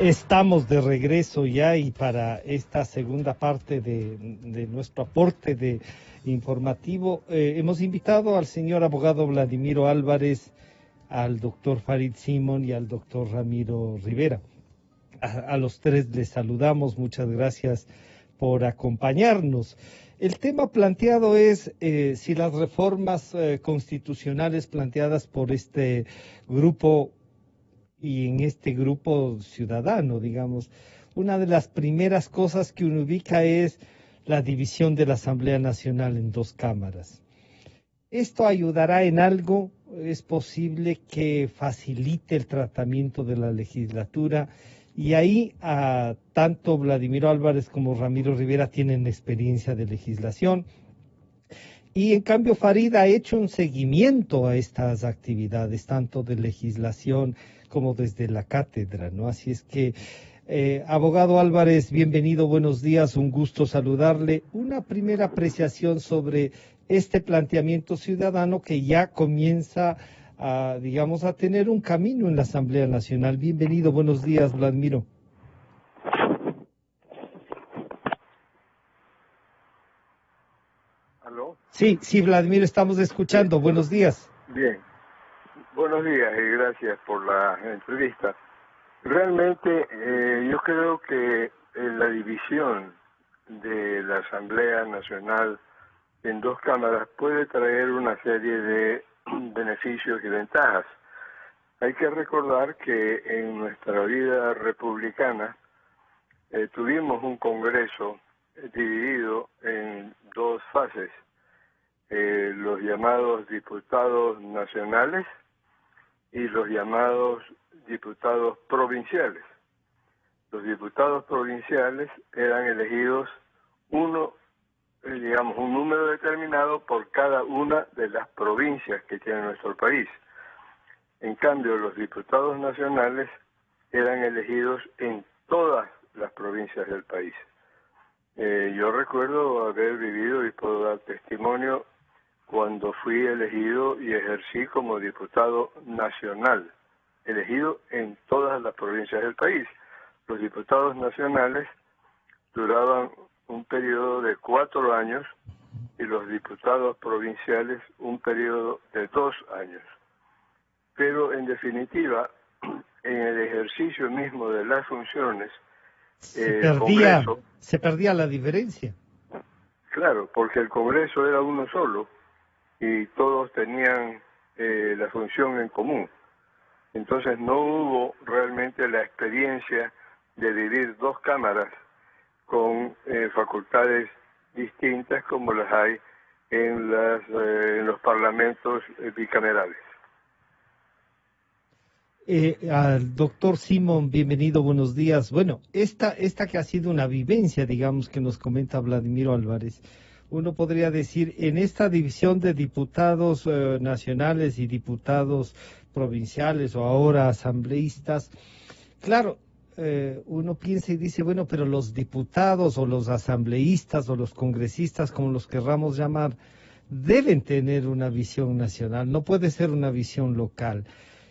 Estamos de regreso ya y para esta segunda parte de nuestro aporte de informativo hemos invitado al señor abogado Vladimiro Álvarez, al doctor Farid Simon y al doctor Ramiro Rivera. A los tres les saludamos, muchas gracias por acompañarnos. El tema planteado es si las reformas constitucionales planteadas por este grupo y en este grupo ciudadano, digamos, una de las primeras cosas que uno ubica es la división de la Asamblea Nacional en dos cámaras. ¿Esto ayudará en algo? ¿Es posible que facilite el tratamiento de la legislatura? Y ahí tanto Vladimiro Álvarez como Ramiro Rivera tienen experiencia de legislación. Y en cambio Farid ha hecho un seguimiento a estas actividades, tanto de legislación como desde la cátedra, ¿no? Así es que, abogado Álvarez, bienvenido, buenos días, un gusto saludarle. Una primera apreciación sobre este planteamiento ciudadano que ya comienza digamos, a tener un camino en la Asamblea Nacional. Bienvenido, buenos días, Vladimiro. ¿Aló? Sí, Vladimiro, estamos escuchando. Bien. Buenos días. Bien, buenos días y gracias por la entrevista. Realmente yo creo que la división de la Asamblea Nacional en dos cámaras puede traer una serie de beneficios y ventajas. Hay que recordar que en nuestra vida republicana tuvimos un Congreso dividido en dos fases. Los llamados diputados nacionales y los llamados diputados provinciales. Los diputados provinciales eran elegidos un número determinado por cada una de las provincias que tiene nuestro país. En cambio, los diputados nacionales eran elegidos en todas las provincias del país. Yo recuerdo haber vivido y puedo dar testimonio cuando fui elegido y ejercí como diputado nacional, elegido en todas las provincias del país. Los diputados nacionales duraban un periodo de 4 años y los diputados provinciales un periodo de 2 años. Pero en definitiva, en el ejercicio mismo de las funciones, se perdía la diferencia. Claro, porque el Congreso era uno solo y todos tenían la función en común. Entonces no hubo realmente la experiencia de dividir dos cámaras con facultades distintas como las hay en los parlamentos bicamerales. Al doctor Simon, bienvenido, buenos días. Bueno, esta que ha sido una vivencia, digamos, que nos comenta Vladimiro Álvarez, uno podría decir, en esta división de diputados nacionales y diputados provinciales o ahora asambleístas, claro, uno piensa y dice, bueno, pero los diputados o los asambleístas o los congresistas, como los querramos llamar, deben tener una visión nacional, no puede ser una visión local.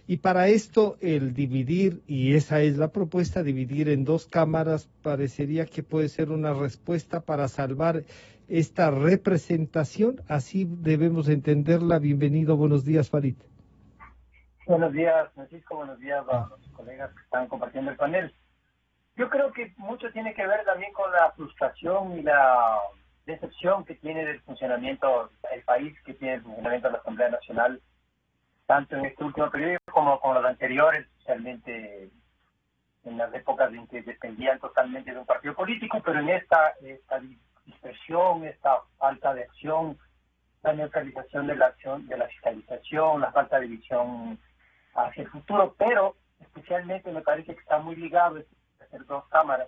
Y para esto el dividir, y esa es la propuesta, dividir en dos cámaras, parecería que puede ser una respuesta para salvar esta representación. Así debemos entenderla. Bienvenido, buenos días, Farid. Buenos días, Francisco, buenos días a los colegas que están compartiendo el panel. Yo creo que mucho tiene que ver también con la frustración y la decepción que tiene del funcionamiento, el país que tiene el funcionamiento de la Asamblea Nacional, tanto en este último periodo como con los anteriores, especialmente en las épocas en que dependían totalmente de un partido político, pero en esta dispersión, esta falta de acción, la neutralización de la acción, de la fiscalización, la falta de visión hacia el futuro, pero especialmente me parece que está muy ligado a hacer dos cámaras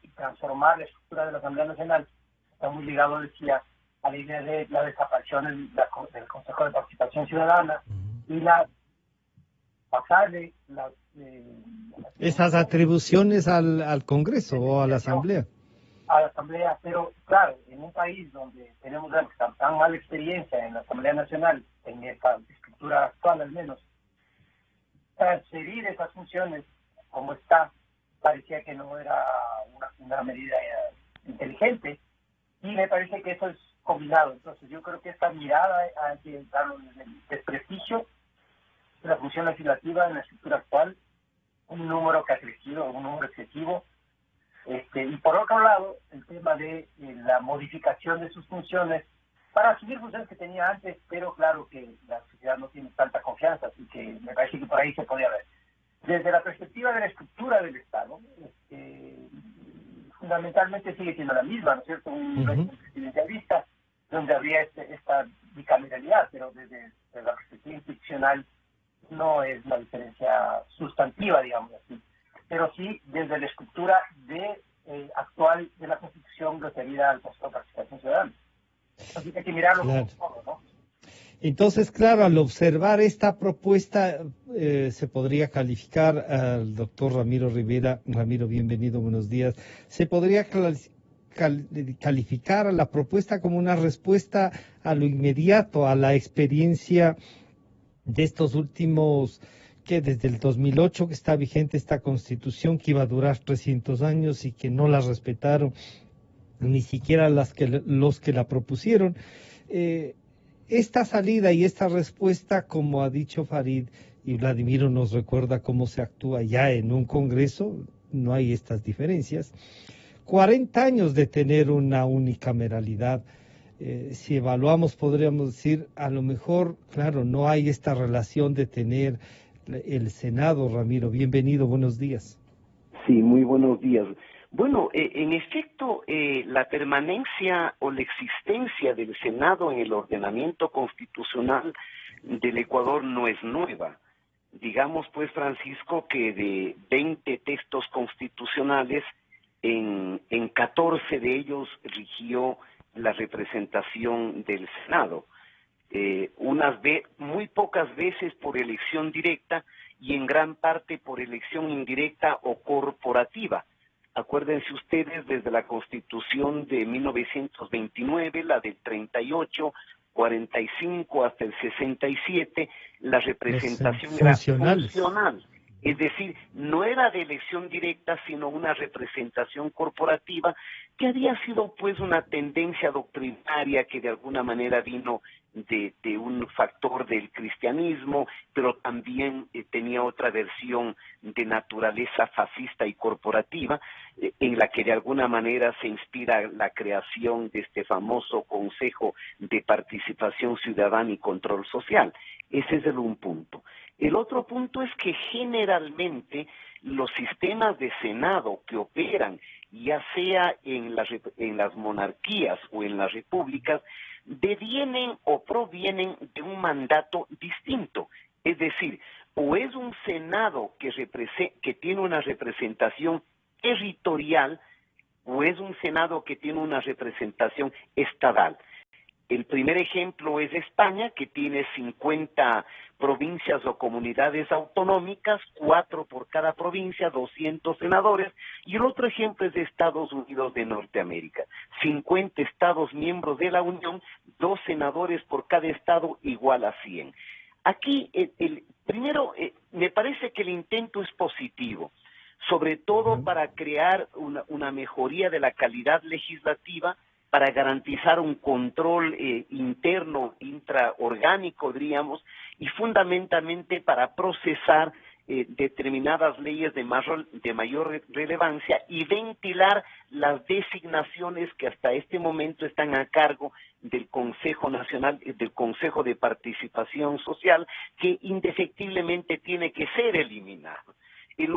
y transformar la estructura de la Asamblea Nacional, está muy ligado, decía, a la idea de la desaparición del Consejo de Participación Ciudadana y pasarle esas atribuciones al Congreso o a la Asamblea. A la Asamblea, pero claro, en un país donde tenemos tan mala experiencia en la Asamblea Nacional, en esta estructura actual al menos, transferir esas funciones como está parecía que no era una medida inteligente, y me parece que eso es combinado. Entonces yo creo que esta mirada hay que darlo desde el desprestigio de la función legislativa en la estructura actual, un número que ha crecido, un número excesivo, y por otro lado, el tema de la modificación de sus funciones para asumir funciones que tenía antes, pero claro que la sociedad no tiene tanta confianza, así que me parece que por ahí se podía ver. Desde la perspectiva de la estructura del Estado, fundamentalmente sigue siendo la misma, ¿no es cierto? Un régimen presidencialista, donde habría esta bicameralidad, pero desde la perspectiva institucional no es una diferencia sustantiva, digamos así. Pero sí desde la estructura actual de la Constitución referida al Consejo de Participación Ciudadana. Así que hay que mirarlo como todo, ¿no? Entonces, claro, al observar esta propuesta, se podría calificar al doctor Ramiro Rivera. Ramiro, bienvenido, buenos días. Se podría calificar a la propuesta como una respuesta a lo inmediato, a la experiencia de estos últimos, que desde el 2008 que está vigente esta Constitución, que iba a durar 300 años y que no la respetaron ni siquiera los que la propusieron. Esta salida y esta respuesta, como ha dicho Farid, y Vladimiro nos recuerda cómo se actúa ya en un Congreso, no hay estas diferencias. 40 años de tener una unicameralidad. Si evaluamos, podríamos decir, a lo mejor, claro, no hay esta relación de tener el Senado. Ramiro, bienvenido, buenos días. Sí, muy buenos días. Bueno, en efecto, la permanencia o la existencia del Senado en el ordenamiento constitucional del Ecuador no es nueva. Digamos, pues, Francisco, que de 20 textos constitucionales, en 14 de ellos rigió la representación del Senado. Muy pocas veces por elección directa y en gran parte por elección indirecta o corporativa. Acuérdense ustedes, desde la Constitución de 1929, la del 38, 45 hasta el 67, la representación era funcional. Es decir, no era de elección directa, sino una representación corporativa que había sido pues una tendencia doctrinaria que de alguna manera vino de un factor del cristianismo, pero también tenía otra versión de naturaleza fascista y corporativa, en la que de alguna manera se inspira la creación de este famoso Consejo de Participación Ciudadana y Control Social. Ese es un punto. El otro punto es que generalmente los sistemas de Senado que operan, ya sea en las monarquías o en las repúblicas, devienen o provienen de un mandato distinto. Es decir, o es un Senado que tiene una representación territorial, o es un Senado que tiene una representación estatal. El primer ejemplo es España, que tiene 50 provincias o comunidades autonómicas, 4 por cada provincia, 200 senadores, y el otro ejemplo es de Estados Unidos de Norteamérica, 50 estados miembros de la Unión, 2 senadores por cada estado, igual a 100. Aquí, primero, me parece que el intento es positivo, sobre todo para crear una mejoría de la calidad legislativa, para garantizar un control interno, intraorgánico, diríamos, y fundamentalmente para procesar determinadas leyes de mayor relevancia y ventilar las designaciones que hasta este momento están a cargo del Consejo Nacional, del Consejo de Participación Social, que indefectiblemente tiene que ser eliminado. El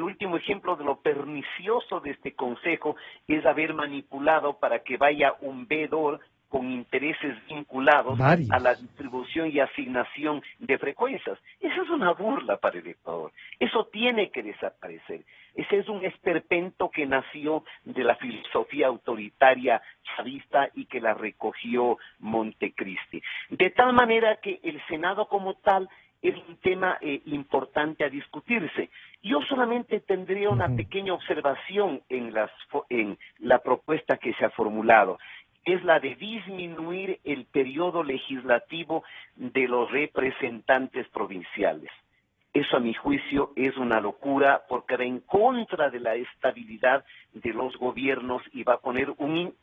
último ejemplo de lo pernicioso de este Consejo es haber manipulado para que vaya un veedor con intereses vinculados a la distribución y asignación de frecuencias. Esa es una burla para el Ecuador. Eso tiene que desaparecer. Ese es un esperpento que nació de la filosofía autoritaria chavista y que la recogió Montecristi. De tal manera que el Senado como tal es un tema importante a discutirse. Yo solamente tendría una pequeña observación en la propuesta que se ha formulado. Es la de disminuir el periodo legislativo de los representantes provinciales. Eso a mi juicio es una locura porque va en contra de la estabilidad de los gobiernos y va a poner un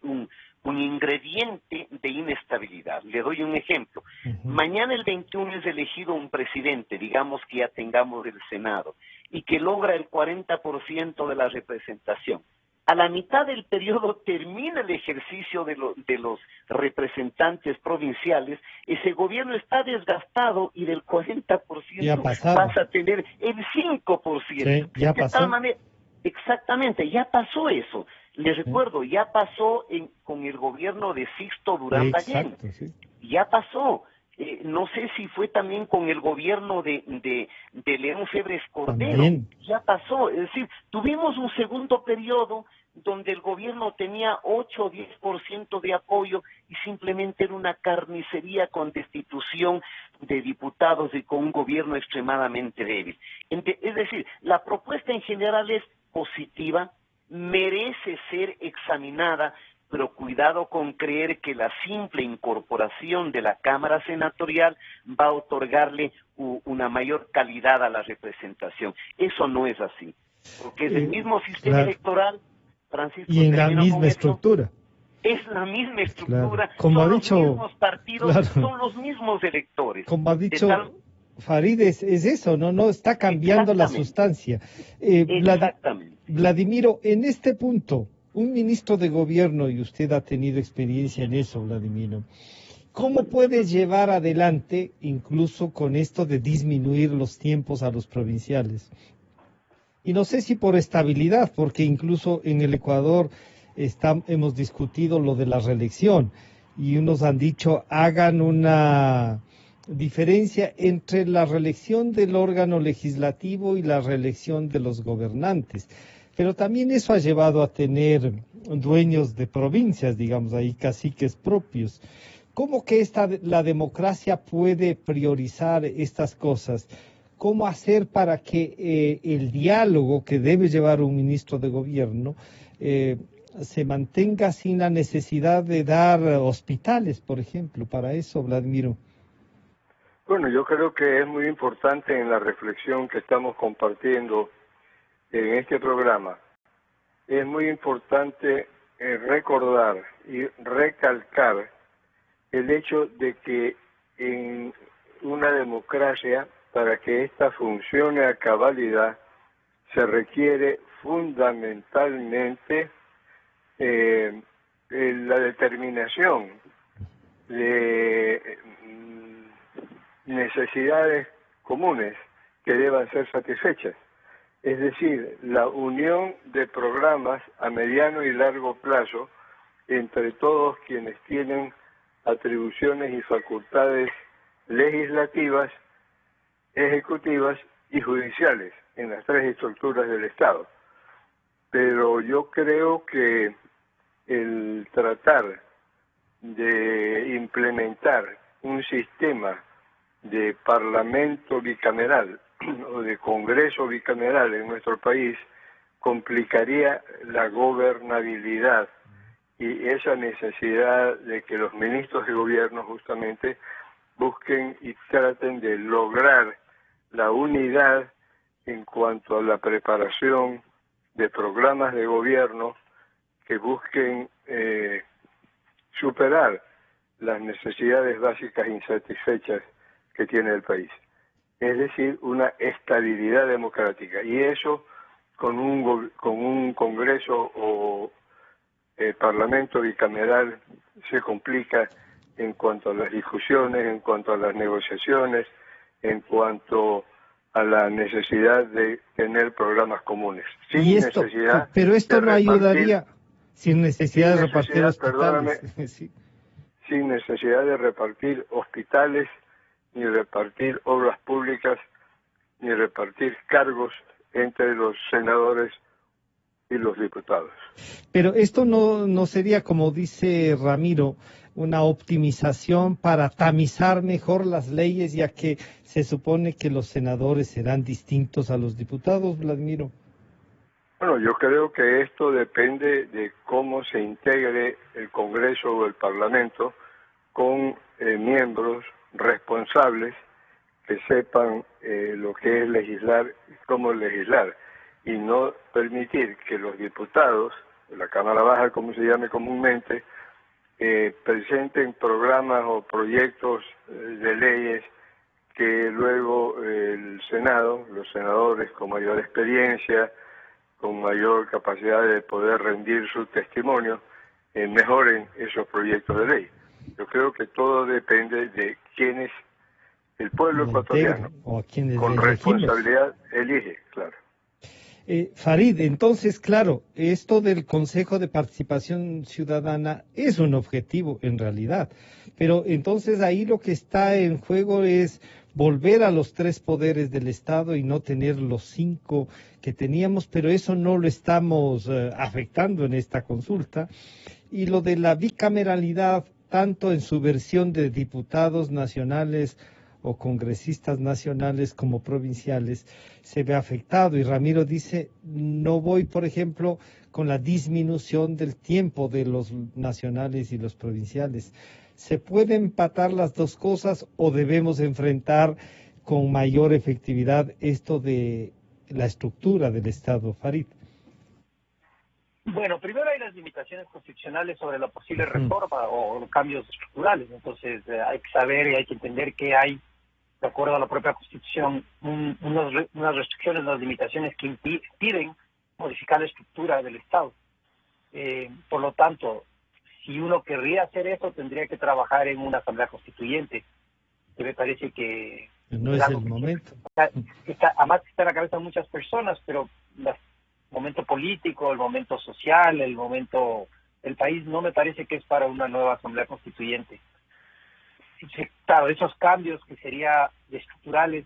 ingrediente de inestabilidad. Le doy un ejemplo. Mañana el 21 es elegido un presidente, digamos que ya tengamos el Senado, y que logra el 40% de la representación. A la mitad del periodo termina el ejercicio de los representantes provinciales, ese gobierno está desgastado y del 40% vas a tener el 5%. Sí, ya pasó. De tal manera, exactamente, ya pasó eso. Les recuerdo, ya pasó con el gobierno de Sixto Durán Ballén. Sí. Ya pasó. No sé si fue también con el gobierno de León Febres Cordero. También. Ya pasó. Es decir, tuvimos un segundo periodo donde el gobierno tenía 8 o 10% de apoyo y simplemente era una carnicería con destitución de diputados y con un gobierno extremadamente débil. Es decir, la propuesta en general es positiva, merece ser examinada, pero cuidado con creer que la simple incorporación de la Cámara Senatorial va a otorgarle una mayor calidad a la representación. Eso no es así, porque es el mismo sistema electoral, Francisco, y en la misma estructura. Es la misma estructura, claro. Como son ha dicho, los mismos partidos, son los mismos electores. Como ha dicho Farid, es eso, no está cambiando la sustancia. Exactamente. Vladimiro, en este punto, un ministro de gobierno, y usted ha tenido experiencia en eso, Vladimiro, ¿cómo puede llevar adelante, incluso con esto de disminuir los tiempos a los provinciales? Y no sé si por estabilidad, porque incluso en el Ecuador hemos discutido lo de la reelección y unos han dicho hagan una diferencia entre la reelección del órgano legislativo y la reelección de los gobernantes. Pero también eso ha llevado a tener dueños de provincias, digamos, ahí caciques propios. ¿Cómo que la democracia puede priorizar estas cosas? ¿Cómo hacer para que el diálogo que debe llevar un ministro de gobierno se mantenga sin la necesidad de dar hospitales, por ejemplo? Para eso, Vladimiro. Bueno, yo creo que es muy importante en la reflexión que estamos compartiendo en este programa. Es muy importante recordar y recalcar el hecho de que en una democracia, para que ésta funcione a cabalidad, se requiere fundamentalmente la determinación de necesidades comunes que deban ser satisfechas. Es decir, la unión de programas a mediano y largo plazo entre todos quienes tienen atribuciones y facultades legislativas, ejecutivas y judiciales en las tres estructuras del Estado. Pero yo creo que el tratar de implementar un sistema de parlamento bicameral o de congreso bicameral en nuestro país complicaría la gobernabilidad y esa necesidad de que los ministros de gobierno justamente busquen y traten de lograr la unidad en cuanto a la preparación de programas de gobierno que busquen superar las necesidades básicas insatisfechas que tiene el país. Es decir, una estabilidad democrática. Y eso con un Congreso o Parlamento bicameral se complica en cuanto a las discusiones, en cuanto a las negociaciones, en cuanto a la necesidad de tener programas comunes. Pero esto no ayudaría sin necesidad de repartir hospitales. Sí. Sin necesidad de repartir hospitales, ni repartir obras públicas, ni repartir cargos entre los senadores y los diputados. Pero esto no sería, como dice Ramiro, una optimización para tamizar mejor las leyes, ya que se supone que los senadores serán distintos a los diputados, Vladimiro. Bueno, yo creo que esto depende de cómo se integre el Congreso o el Parlamento con miembros responsables que sepan lo que es legislar y cómo legislar, y no permitir que los diputados, la Cámara Baja como se llame comúnmente, presenten programas o proyectos de leyes que luego el Senado, los senadores con mayor experiencia, con mayor capacidad de poder rendir su testimonio, mejoren esos proyectos de ley. Yo creo que todo depende de quienes el pueblo ecuatoriano, o a quienes con elegimos. responsabilidad, elige, claro. Farid, entonces, claro, esto del Consejo de Participación Ciudadana es un objetivo en realidad, pero entonces ahí lo que está en juego es volver a los 3 poderes del Estado y no tener los 5 que teníamos, pero eso no lo estamos afectando en esta consulta. Y lo de la bicameralidad, tanto en su versión de diputados nacionales o congresistas nacionales como provinciales, se ve afectado. Y Ramiro dice, no voy, por ejemplo, con la disminución del tiempo de los nacionales y los provinciales. ¿Se pueden empatar las dos cosas o debemos enfrentar con mayor efectividad esto de la estructura del Estado, Farid? Bueno, primero hay las limitaciones constitucionales sobre la posible reforma o cambios estructurales. Entonces hay que saber y hay que entender que hay, de acuerdo a la propia Constitución, unas restricciones, unas limitaciones que impiden modificar la estructura del Estado. Por lo tanto, si uno querría hacer eso, tendría que trabajar en una asamblea constituyente, que me parece que no es el momento. Además está en la cabeza de muchas personas, pero el momento político, el momento social, el momento del país, no me parece que es para una nueva asamblea constituyente. Claro, esos cambios que serían estructurales,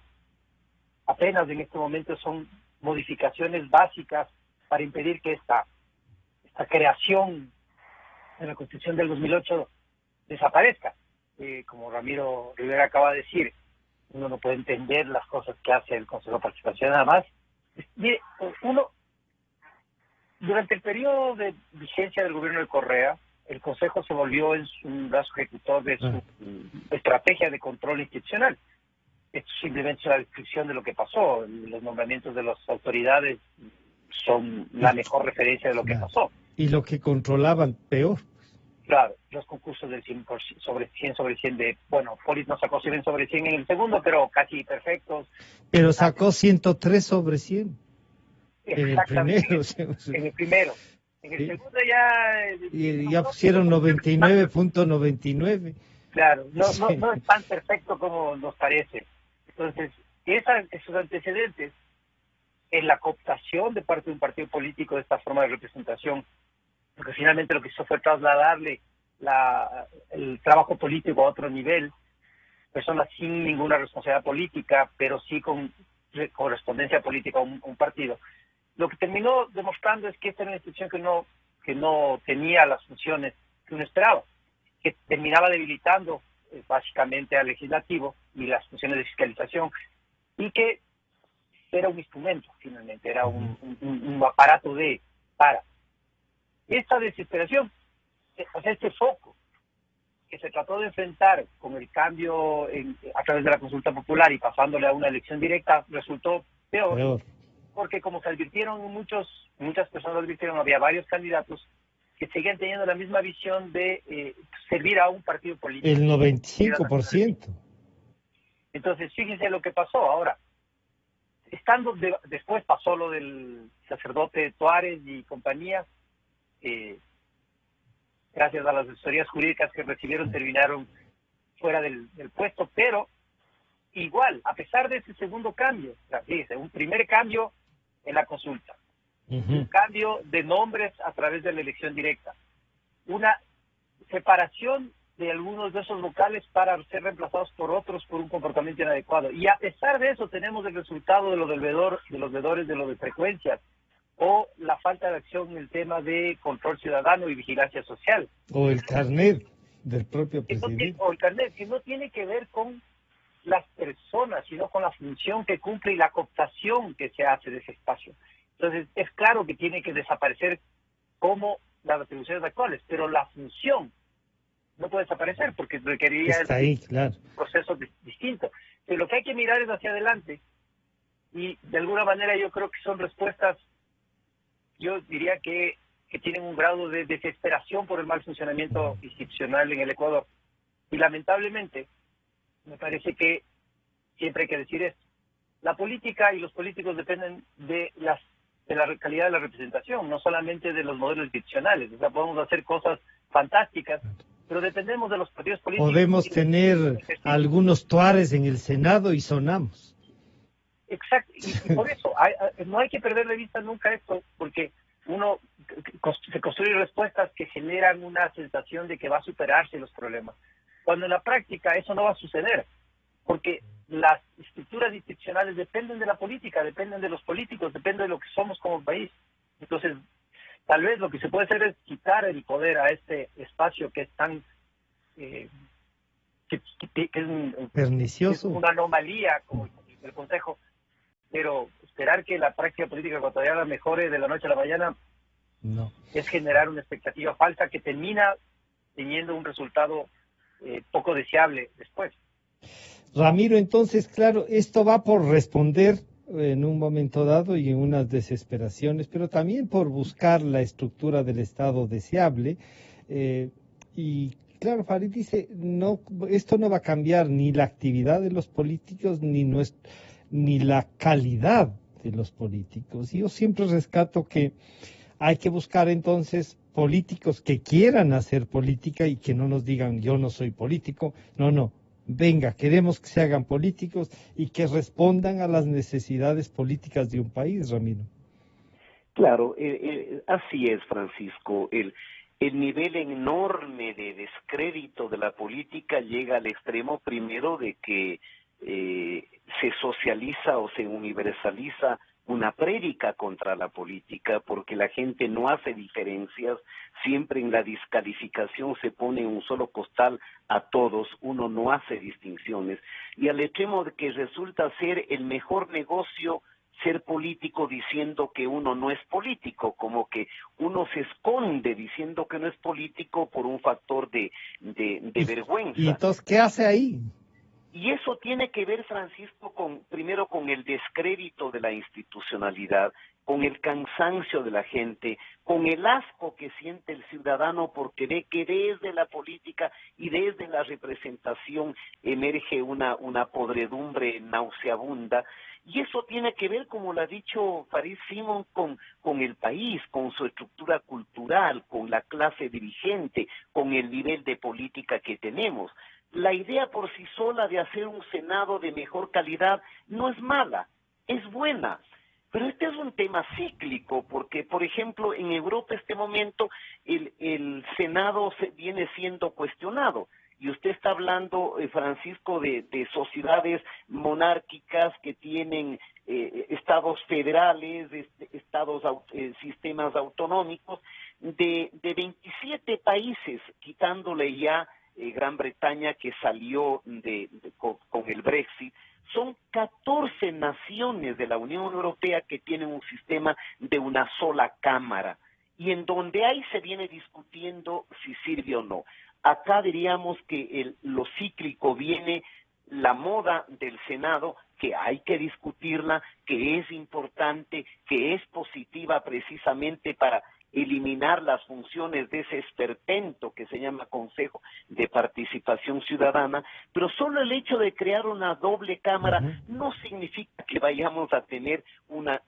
apenas en este momento son modificaciones básicas para impedir que esta creación en la Constitución del 2008 desaparezca. Como Ramiro Rivera acaba de decir, uno no puede entender las cosas que hace el Consejo de Participación. Nada más, mire, durante el periodo de vigencia del gobierno de Correa, el Consejo se volvió en un brazo ejecutor de su estrategia de control institucional. Esto simplemente es una descripción de lo que pasó. Los nombramientos de las autoridades son la mejor referencia de lo que pasó. Y lo que controlaban, peor. Claro, los concursos del 100 sobre 100 de, bueno, Polis no sacó 100 sobre 100 en el segundo, pero casi perfectos. Pero sacó 103 sobre 100. Exactamente. En el primero. En el segundo ya... ya pusieron 99.99. Claro, no es tan perfecto como nos parece. Entonces, esos antecedentes en la cooptación de parte de un partido político de esta forma de representación, porque finalmente lo que hizo fue trasladarle el trabajo político a otro nivel, personas sin ninguna responsabilidad política, pero sí con correspondencia política a un partido. Lo que terminó demostrando es que esta era una institución que no tenía las funciones que uno esperaba, que terminaba debilitando básicamente al legislativo y las funciones de fiscalización, y que era un instrumento, finalmente, era un aparato para esta desesperación, o sea, este foco que se trató de enfrentar con el cambio a través de la consulta popular y pasándole a una elección directa, resultó peor. Porque como se advirtieron muchas personas advirtieron, había varios candidatos que seguían teniendo la misma visión de servir a un partido político. El 95%. Entonces, fíjense lo que pasó ahora. Después pasó lo del sacerdote Tuárez y compañía, gracias a las asesorías jurídicas que recibieron, terminaron fuera del puesto, pero igual, a pesar de ese segundo cambio, fíjense, un primer cambio en la consulta, un cambio de nombres a través de la elección directa, una separación de algunos de esos vocales para ser reemplazados por otros por un comportamiento inadecuado. Y a pesar de eso tenemos el resultado de los veedores de lo de frecuencias, o la falta de acción en el tema de control ciudadano y vigilancia social. O el carnet del propio presidente. O el carnet, que no tiene que ver con las personas, sino con la función que cumple y la cooptación que se hace de ese espacio. Entonces, es claro que tiene que desaparecer como las atribuciones actuales, pero la función no puede desaparecer porque requeriría un proceso distinto. Pero lo que hay que mirar es hacia adelante. Y de alguna manera yo creo que son respuestas, yo diría que tienen un grado de desesperación por el mal funcionamiento institucional en el Ecuador. Y lamentablemente, me parece que siempre hay que decir esto. La política y los políticos dependen de la calidad de la representación, no solamente de los modelos institucionales. O sea, podemos hacer cosas fantásticas, pero dependemos de los partidos políticos. Podemos tener algunos tuares en el Senado y sonamos. Exacto, y por eso no hay que perder de vista nunca esto, porque uno se construye respuestas que generan una sensación de que va a superarse los problemas, cuando en la práctica eso no va a suceder, porque las estructuras institucionales dependen de la política, dependen de los políticos, dependen de lo que somos como país. Entonces, tal vez lo que se puede hacer es quitar el poder a este espacio que es tan que es pernicioso, es una anomalía como el Consejo, pero esperar que la práctica política ecuatoriana mejore de la noche a la mañana no. Es generar una expectativa falsa que termina teniendo un resultado poco deseable después. Ramiro, entonces, claro, esto va por responder en un momento dado y en unas desesperaciones, pero también por buscar la estructura del Estado deseable. Y claro, Farid dice, no, esto no va a cambiar ni la actividad de los políticos ni la calidad de los políticos. Y yo siempre rescato que hay que buscar entonces políticos que quieran hacer política y que no nos digan yo no soy político, no. Venga, queremos que se hagan políticos y que respondan a las necesidades políticas de un país, Ramiro. Claro, así es, Francisco. El nivel enorme de descrédito de la política llega al extremo primero de que se socializa o se universaliza una prédica contra la política, porque la gente no hace diferencias, siempre en la descalificación se pone un solo costal a todos, uno no hace distinciones, y al extremo de que resulta ser el mejor negocio ser político diciendo que uno no es político, como que uno se esconde diciendo que no es político por un factor de vergüenza. ¿Y entonces qué hace ahí? Y eso tiene que ver, Francisco, primero con el descrédito de la institucionalidad, con el cansancio de la gente, con el asco que siente el ciudadano porque ve que desde la política y desde la representación emerge una podredumbre nauseabunda. Y eso tiene que ver, como lo ha dicho Farid Simon, con el país, con su estructura cultural, con la clase dirigente, con el nivel de política que tenemos. La idea por sí sola de hacer un Senado de mejor calidad no es mala, es buena. Pero este es un tema cíclico, porque, por ejemplo, en Europa en este momento el Senado viene siendo cuestionado. Y usted está hablando, Francisco, de sociedades monárquicas que tienen estados federales, sistemas autonómicos, de 27 países, quitándole ya Gran Bretaña, que salió con el Brexit. Son 14 naciones de la Unión Europea que tienen un sistema de una sola cámara, y en donde ahí se viene discutiendo si sirve o no. Acá diríamos que lo cíclico viene la moda del Senado, que hay que discutirla, que es importante, que es positiva precisamente para eliminar las funciones de ese esperpento que se llama Consejo de Participación Ciudadana, pero solo el hecho de crear una doble cámara no significa que vayamos a tener una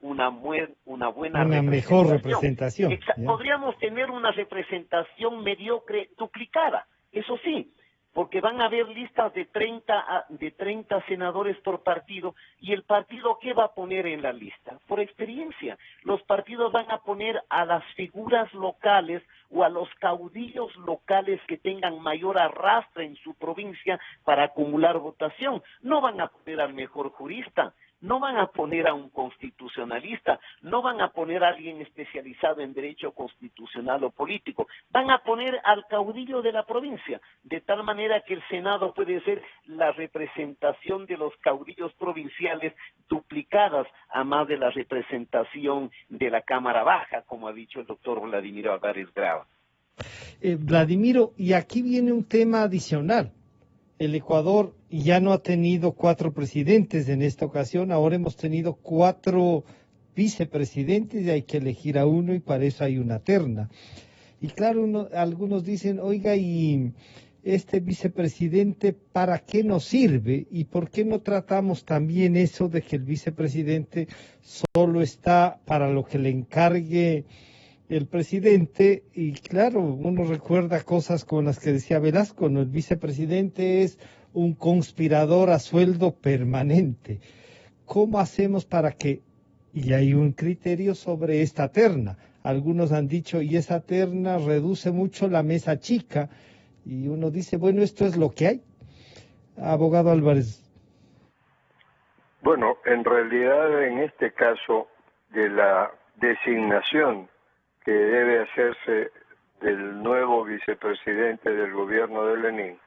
mejor representación. Podríamos tener una representación mediocre duplicada, eso sí, porque van a haber listas de 30 senadores por partido, y el partido, ¿qué va a poner en la lista? Por experiencia, los partidos van a poner a las figuras locales o a los caudillos locales que tengan mayor arrastre en su provincia para acumular votación. No van a poner al mejor jurista, no van a poner a un constitucionalista, no van a poner a alguien especializado en derecho constitucional o político, van a poner al caudillo de la provincia, de tal manera que el Senado puede ser la representación de los caudillos provinciales duplicadas a más de la representación de la Cámara Baja, como ha dicho el doctor Vladimiro Álvarez Grava. Vladimiro, y aquí viene un tema adicional. el Ecuador ya no ha tenido 4 presidentes en esta ocasión, ahora hemos tenido 4 vicepresidentes y hay que elegir a uno y para eso hay una terna. Y claro, algunos dicen, oiga, ¿y este vicepresidente para qué nos sirve? ¿Y por qué no tratamos también eso de que el vicepresidente solo está para lo que le encargue el presidente? Y claro, uno recuerda cosas con las que decía Velasco, ¿no? El vicepresidente es un conspirador a sueldo permanente. ¿Cómo hacemos para que, y hay un criterio sobre esta terna? Algunos han dicho, y esa terna reduce mucho la mesa chica, y uno dice, bueno, esto es lo que hay. Abogado Álvarez. Bueno, en realidad en este caso de la designación que debe hacerse del nuevo vicepresidente del gobierno de Lenin,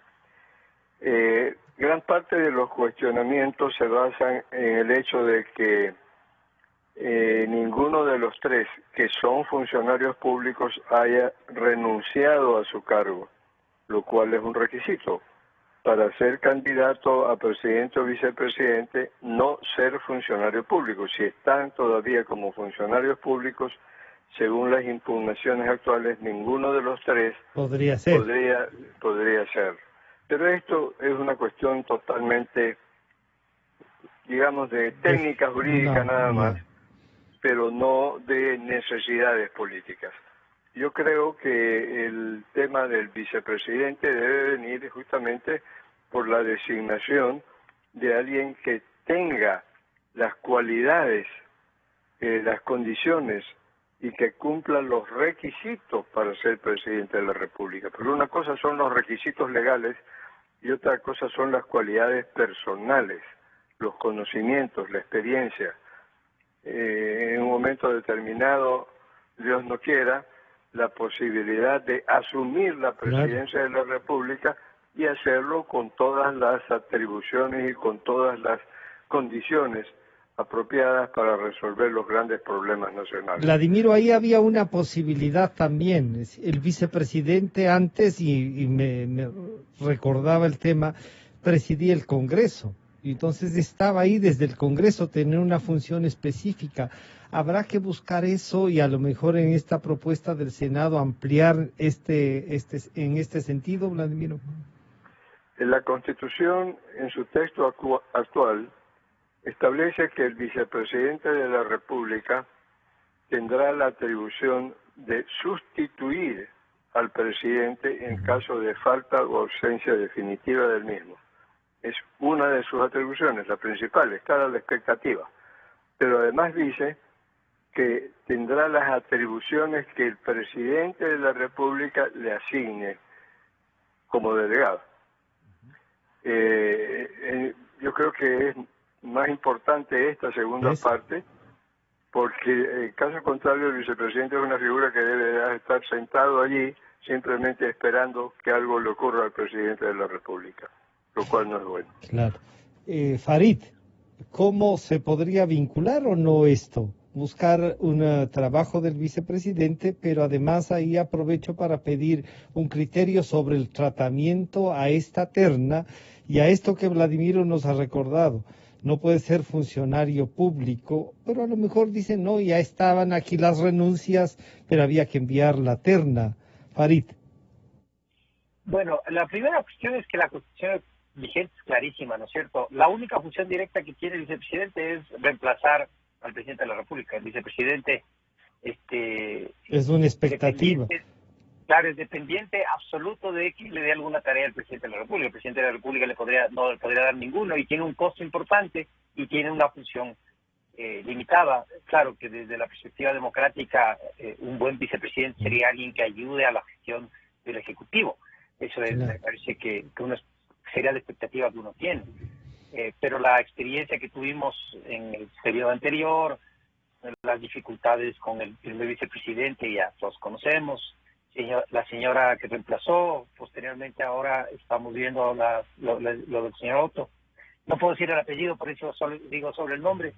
gran parte de los cuestionamientos se basan en el hecho de que ninguno de los 3 que son funcionarios públicos haya renunciado a su cargo, lo cual es un requisito para ser candidato a presidente o vicepresidente, no ser funcionario público. Si están todavía como funcionarios públicos, según las impugnaciones actuales, ninguno de los 3 podría ser. Podría ser. Pero esto es una cuestión totalmente, digamos, de técnica jurídica nada más, pero no de necesidades políticas. Yo creo que el tema del vicepresidente debe venir justamente por la designación de alguien que tenga las cualidades, las condiciones y que cumpla los requisitos para ser presidente de la República. Pero una cosa son los requisitos legales y otra cosa son las cualidades personales, los conocimientos, la experiencia. En un momento determinado, Dios no quiera, la posibilidad de asumir la presidencia de la República y hacerlo con todas las atribuciones y con todas las condiciones apropiadas para resolver los grandes problemas nacionales. Vladimiro, ahí había una posibilidad también. El vicepresidente antes, y me recordaba el tema, presidía el Congreso. Y entonces estaba ahí desde el Congreso, tener una función específica. Habrá que buscar eso y a lo mejor en esta propuesta del Senado ampliar en este sentido, Vladimiro. La Constitución, en su texto actual, establece que el vicepresidente de la República tendrá la atribución de sustituir al presidente en caso de falta o ausencia definitiva del mismo. Es una de sus atribuciones, la principal, estar a la expectativa. Pero además dice que tendrá las atribuciones que el presidente de la República le asigne como delegado. Yo creo que es más importante esta segunda parte, porque en caso contrario el vicepresidente es una figura que debe estar sentado allí simplemente esperando que algo le ocurra al presidente de la República, lo cual no es bueno. Claro. Farid, ¿cómo se podría vincular o no esto? Buscar un trabajo del vicepresidente, pero además ahí aprovecho para pedir un criterio sobre el tratamiento a esta terna y a esto que Vladimiro nos ha recordado. No puede ser funcionario público, pero a lo mejor dicen, no, ya estaban aquí las renuncias, pero había que enviar la terna. Farid. Bueno, la primera cuestión es que la Constitución vigente es clarísima, ¿no es cierto? La única función directa que tiene el vicepresidente es reemplazar al presidente de la República. El vicepresidente es una expectativa. Claro, es dependiente absoluto de que le dé alguna tarea al presidente de la República. El presidente de la República no le podría dar ninguno y tiene un costo importante y tiene una función limitada. Claro que desde la perspectiva democrática un buen vicepresidente sería alguien que ayude a la gestión del Ejecutivo. Eso es, me parece que sería la expectativa que uno tiene. Pero la experiencia que tuvimos en el periodo anterior, las dificultades con el primer vicepresidente, ya todos conocemos. La señora que reemplazó, posteriormente ahora estamos viendo lo del señor Otto. No puedo decir el apellido, por eso solo digo sobre el nombre.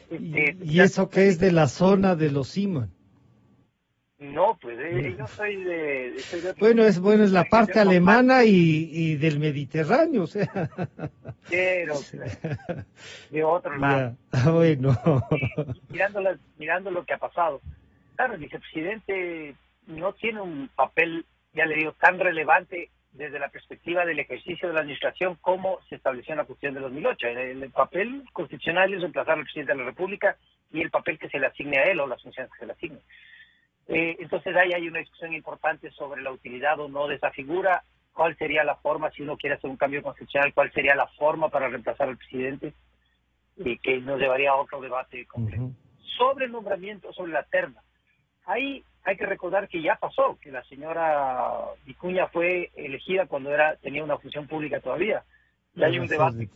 ¿Y eso que es de la zona de los Simón? No, pues yo soy de Bueno, es la parte alemana y del Mediterráneo, o sea. pero de otro lado. Ya, bueno. Mirando lo que ha pasado. Claro, el vicepresidente no tiene un papel, ya le digo, tan relevante desde la perspectiva del ejercicio de la administración como se estableció en la Constitución de 2008. El papel constitucional es reemplazar al presidente de la República y el papel que se le asigne a él o las funciones que se le asignen. Entonces ahí hay una discusión importante sobre la utilidad o no de esa figura, cuál sería la forma, si uno quiere hacer un cambio constitucional, cuál sería la forma para reemplazar al presidente, y que nos llevaría a otro debate completo. Sobre el nombramiento, sobre la terna, ahí hay que recordar que ya pasó, que la señora Vicuña fue elegida cuando tenía una función pública todavía. Y hay un debate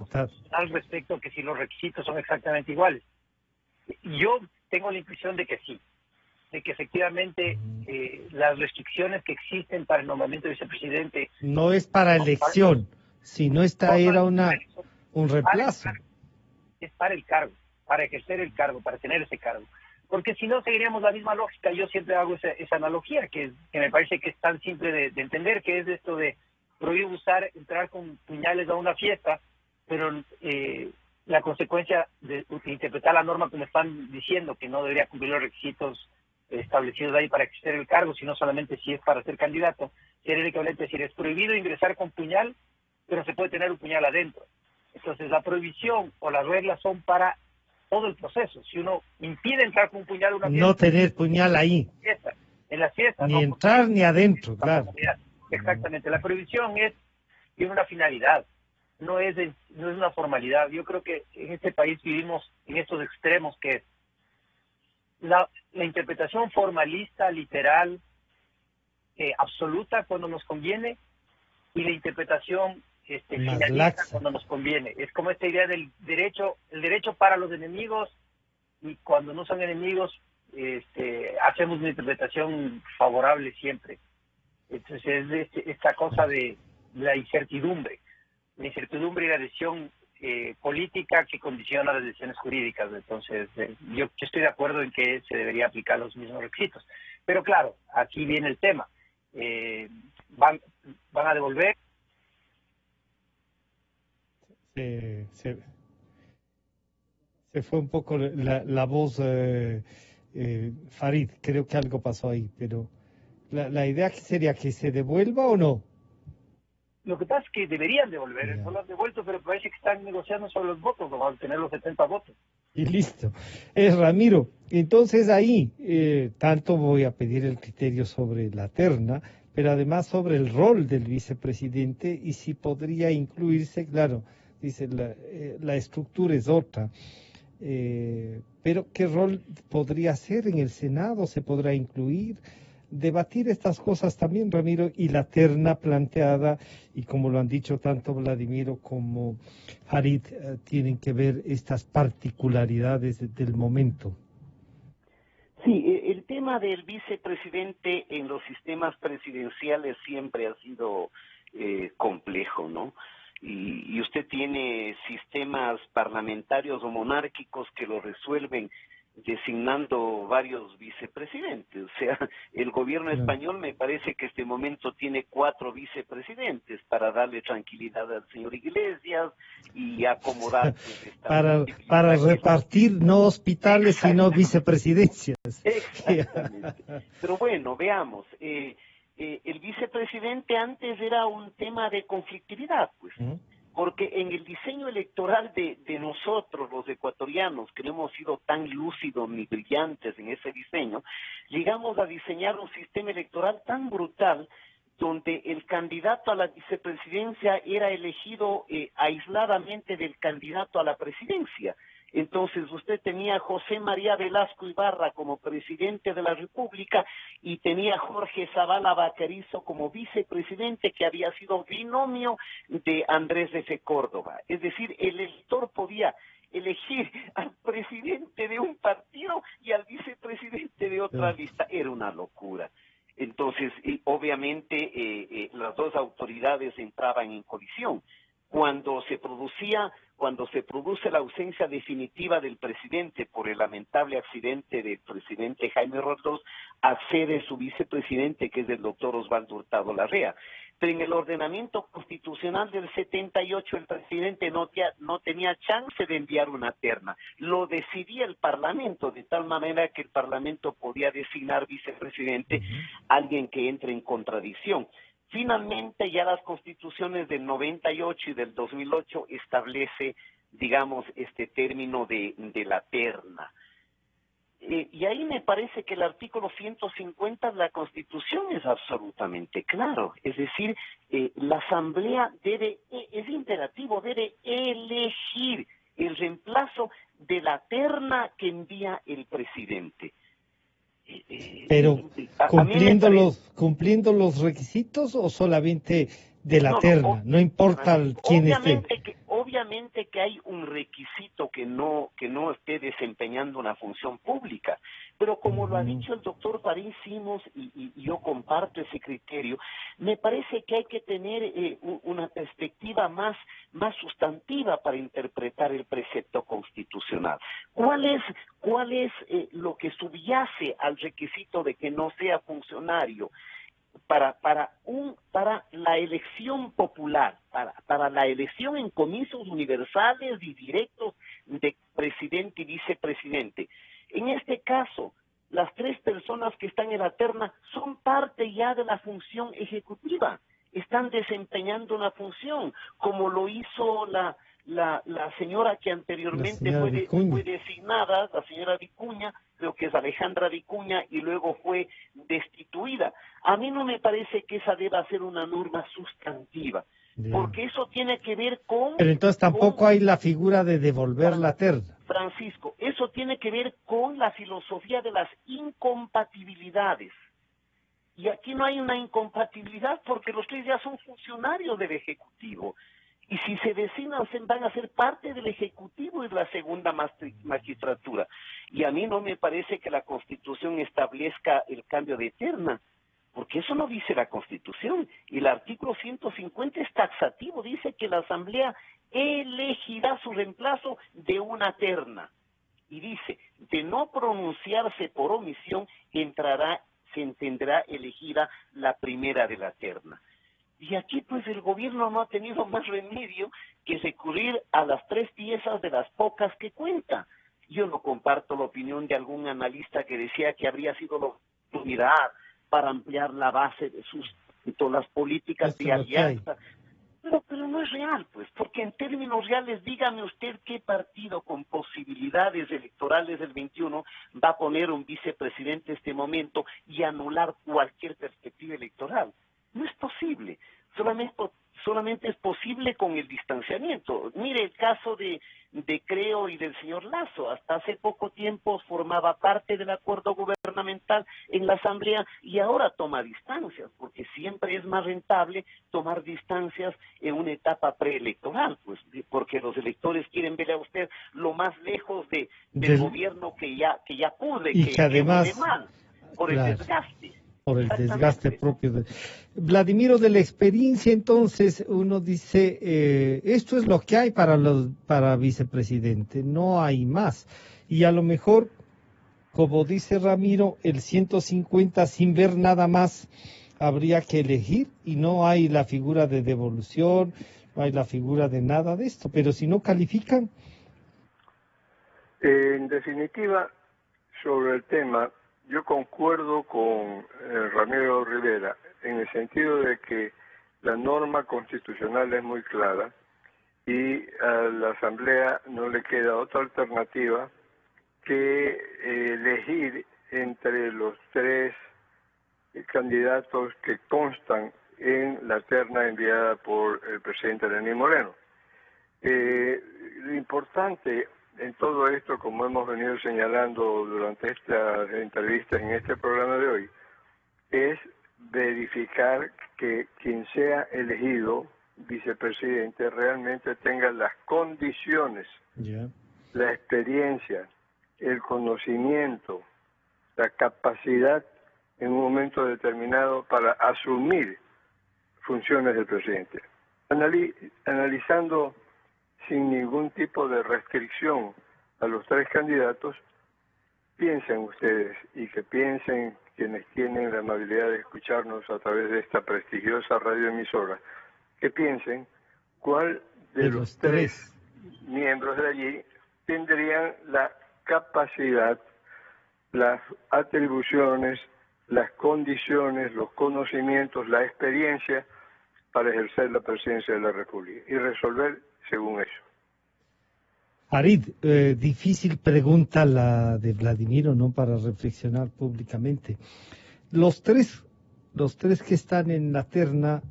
al respecto que si los requisitos son exactamente iguales. Yo tengo la impresión de que sí, de que efectivamente las restricciones que existen para el nombramiento de vicepresidente... No es para elección, sino era un reemplazo. Es para el cargo, para ejercer el cargo, para tener ese cargo. Porque si no, seguiríamos la misma lógica. Yo siempre hago esa analogía, que me parece que es tan simple de entender, que es esto de prohibir entrar con puñales a una fiesta, pero la consecuencia de interpretar la norma como están diciendo, que no debería cumplir los requisitos establecidos ahí para ejercer el cargo, sino solamente si es para ser candidato, sería equivalente a decir, es prohibido ingresar con puñal, pero se puede tener un puñal adentro. Entonces la prohibición o las reglas son para todo el proceso. Si uno impide entrar con un puñal a una fiesta, no tener puñal ahí. En la fiesta. Ni entrar ni adentro, claro. Exactamente. La prohibición tiene una finalidad, no es una formalidad. Yo creo que en este país vivimos en estos extremos, que es la interpretación formalista, literal, absoluta cuando nos conviene, y la interpretación finalista cuando nos conviene. Es como esta idea del derecho, el derecho para los enemigos, y cuando no son enemigos hacemos una interpretación favorable siempre. Entonces es esta cosa de la incertidumbre y la decisión política que condiciona las decisiones jurídicas. Entonces yo estoy de acuerdo en que se debería aplicar los mismos requisitos. Pero claro, aquí viene el tema. Van a devolver. Se fue un poco la voz, Farid, creo que algo pasó ahí, pero la idea sería que se devuelva o no. Lo que pasa es que deberían devolver, no lo han devuelto, pero parece que están negociando sobre los votos, no van a tener los 70 votos. Y listo. Ramiro, entonces ahí tanto voy a pedir el criterio sobre la terna, pero además sobre el rol del vicepresidente y si podría incluirse, claro, dice la estructura es otra, pero ¿qué rol podría ser en el Senado? ¿Se podrá incluir? Debatir estas cosas también, Ramiro, y la terna planteada, y como lo han dicho tanto Vladimiro como Farid, tienen que ver estas particularidades del momento. Sí, el tema del vicepresidente en los sistemas presidenciales siempre ha sido complejo, ¿no? Y usted tiene sistemas parlamentarios o monárquicos que lo resuelven designando varios vicepresidentes. O sea, el gobierno español me parece que este momento tiene 4 vicepresidentes para darle tranquilidad al señor Iglesias y acomodar para repartir no hospitales sino vicepresidencias. Exactamente. Pero bueno, veamos, el vicepresidente antes era un tema de conflictividad, pues. Porque en el diseño electoral de nosotros, los ecuatorianos, que no hemos sido tan lúcidos ni brillantes en ese diseño, llegamos a diseñar un sistema electoral tan brutal donde el candidato a la vicepresidencia era elegido aisladamente del candidato a la presidencia. Entonces usted tenía a José María Velasco Ibarra como presidente de la República y tenía a Jorge Zavala Vaquerizo como vicepresidente, que había sido binomio de Andrés F. Córdoba. Es decir, el elector podía elegir al presidente de un partido y al vicepresidente de otra lista. Era una locura. Entonces, obviamente, las dos autoridades entraban en colisión. cuando se produce la ausencia definitiva del presidente por el lamentable accidente del presidente Jaime Roldós, accede su vicepresidente, que es el doctor Osvaldo Hurtado Larrea. Pero en el ordenamiento constitucional del 78 el presidente no tenía chance de enviar una terna. Lo decidía el Parlamento, de tal manera que el Parlamento podía designar vicepresidente a alguien que entre en contradicción. Finalmente, ya las constituciones del 98 y del 2008 establece, digamos, este término de la terna. Y ahí me parece que el artículo 150 de la Constitución es absolutamente claro. Es decir, la Asamblea es imperativo, debe elegir el reemplazo de la terna que envía el presidente. Pero cumpliendo los requisitos o solamente de la terna, no importa quién esté. Obviamente que hay un requisito que no esté desempeñando una función pública, pero como lo ha dicho el doctor Farid Simos, y yo comparto ese criterio, me parece que hay que tener una perspectiva más sustantiva para interpretar el precepto constitucional. ¿Cuál es lo que subyace al requisito de que no sea funcionario? Para la elección popular, para la elección en comicios universales y directos de presidente y vicepresidente. En este caso, las tres personas que están en la terna son parte ya de la función ejecutiva, están desempeñando una función, como lo hizo la señora que anteriormente fue designada, la señora Vicuña, creo que es Alejandra Vicuña, y luego fue destituida. A mí no me parece que esa deba ser una norma sustantiva, porque eso tiene que ver con... Pero entonces tampoco hay la figura de devolver la terna. Francisco, eso tiene que ver con la filosofía de las incompatibilidades. Y aquí no hay una incompatibilidad porque los tres ya son funcionarios del Ejecutivo. Y si se designan, van a ser parte del Ejecutivo y de la segunda magistratura. Y a mí no me parece que la Constitución establezca el cambio de terna, porque eso no dice la Constitución. Y el artículo 150 es taxativo, dice que la Asamblea elegirá su reemplazo de una terna. Y dice, de no pronunciarse por omisión, se entenderá elegida la primera de la terna. Y aquí pues el gobierno no ha tenido más remedio que recurrir a las tres piezas de las pocas que cuenta. Yo no comparto la opinión de algún analista que decía que habría sido la oportunidad para ampliar la base de las políticas de alianza. Pero no es real, pues, porque en términos reales, dígame usted qué partido con posibilidades electorales del 21 va a poner un vicepresidente en este momento y anular cualquier perspectiva electoral. No es posible, solamente es posible con el distanciamiento. Mire el caso de Creo y del señor Lasso, hasta hace poco tiempo formaba parte del acuerdo gubernamental en la Asamblea y ahora toma distancias, porque siempre es más rentable tomar distancias en una etapa preelectoral, pues, porque los electores quieren ver a usted lo más lejos del gobierno que ya pude, y que además, huele mal, por el desgaste. Por el desgaste propio. Vladimiro, de la experiencia, entonces, uno dice, esto es lo que hay para vicepresidente, no hay más. Y a lo mejor, como dice Ramiro, el 150, sin ver nada más, habría que elegir, y no hay la figura de devolución, no hay la figura de nada de esto. Pero si no califican... En definitiva, sobre el tema, yo concuerdo con Ramiro Rivera en el sentido de que la norma constitucional es muy clara y a la Asamblea no le queda otra alternativa que elegir entre los tres candidatos que constan en la terna enviada por el presidente Lenín Moreno. Lo importante en todo esto, como hemos venido señalando durante estas entrevistas en este programa de hoy, es verificar que quien sea elegido vicepresidente realmente tenga las condiciones, la experiencia, el conocimiento, la capacidad en un momento determinado para asumir funciones del presidente. Analizando sin ningún tipo de restricción a los tres candidatos, piensen ustedes y que piensen quienes tienen la amabilidad de escucharnos a través de esta prestigiosa radioemisora, que piensen cuál de los tres miembros de allí tendrían la capacidad, las atribuciones, las condiciones, los conocimientos, la experiencia para ejercer la presidencia de la República y resolver según eso. Farid, difícil pregunta la de Vladimiro, ¿no? Para reflexionar públicamente. Los tres que están en la terna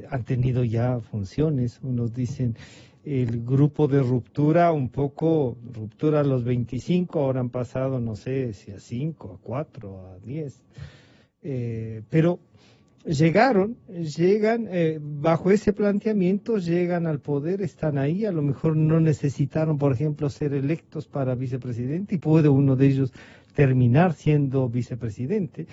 han tenido ya funciones. Unos dicen el grupo de ruptura, un poco ruptura a los 25, ahora han pasado, no sé, si a 5, a 4, a 10. Pero llegan, bajo ese planteamiento, llegan al poder, están ahí, a lo mejor no necesitaron, por ejemplo, ser electos para vicepresidente y puede uno de ellos terminar siendo vicepresidente.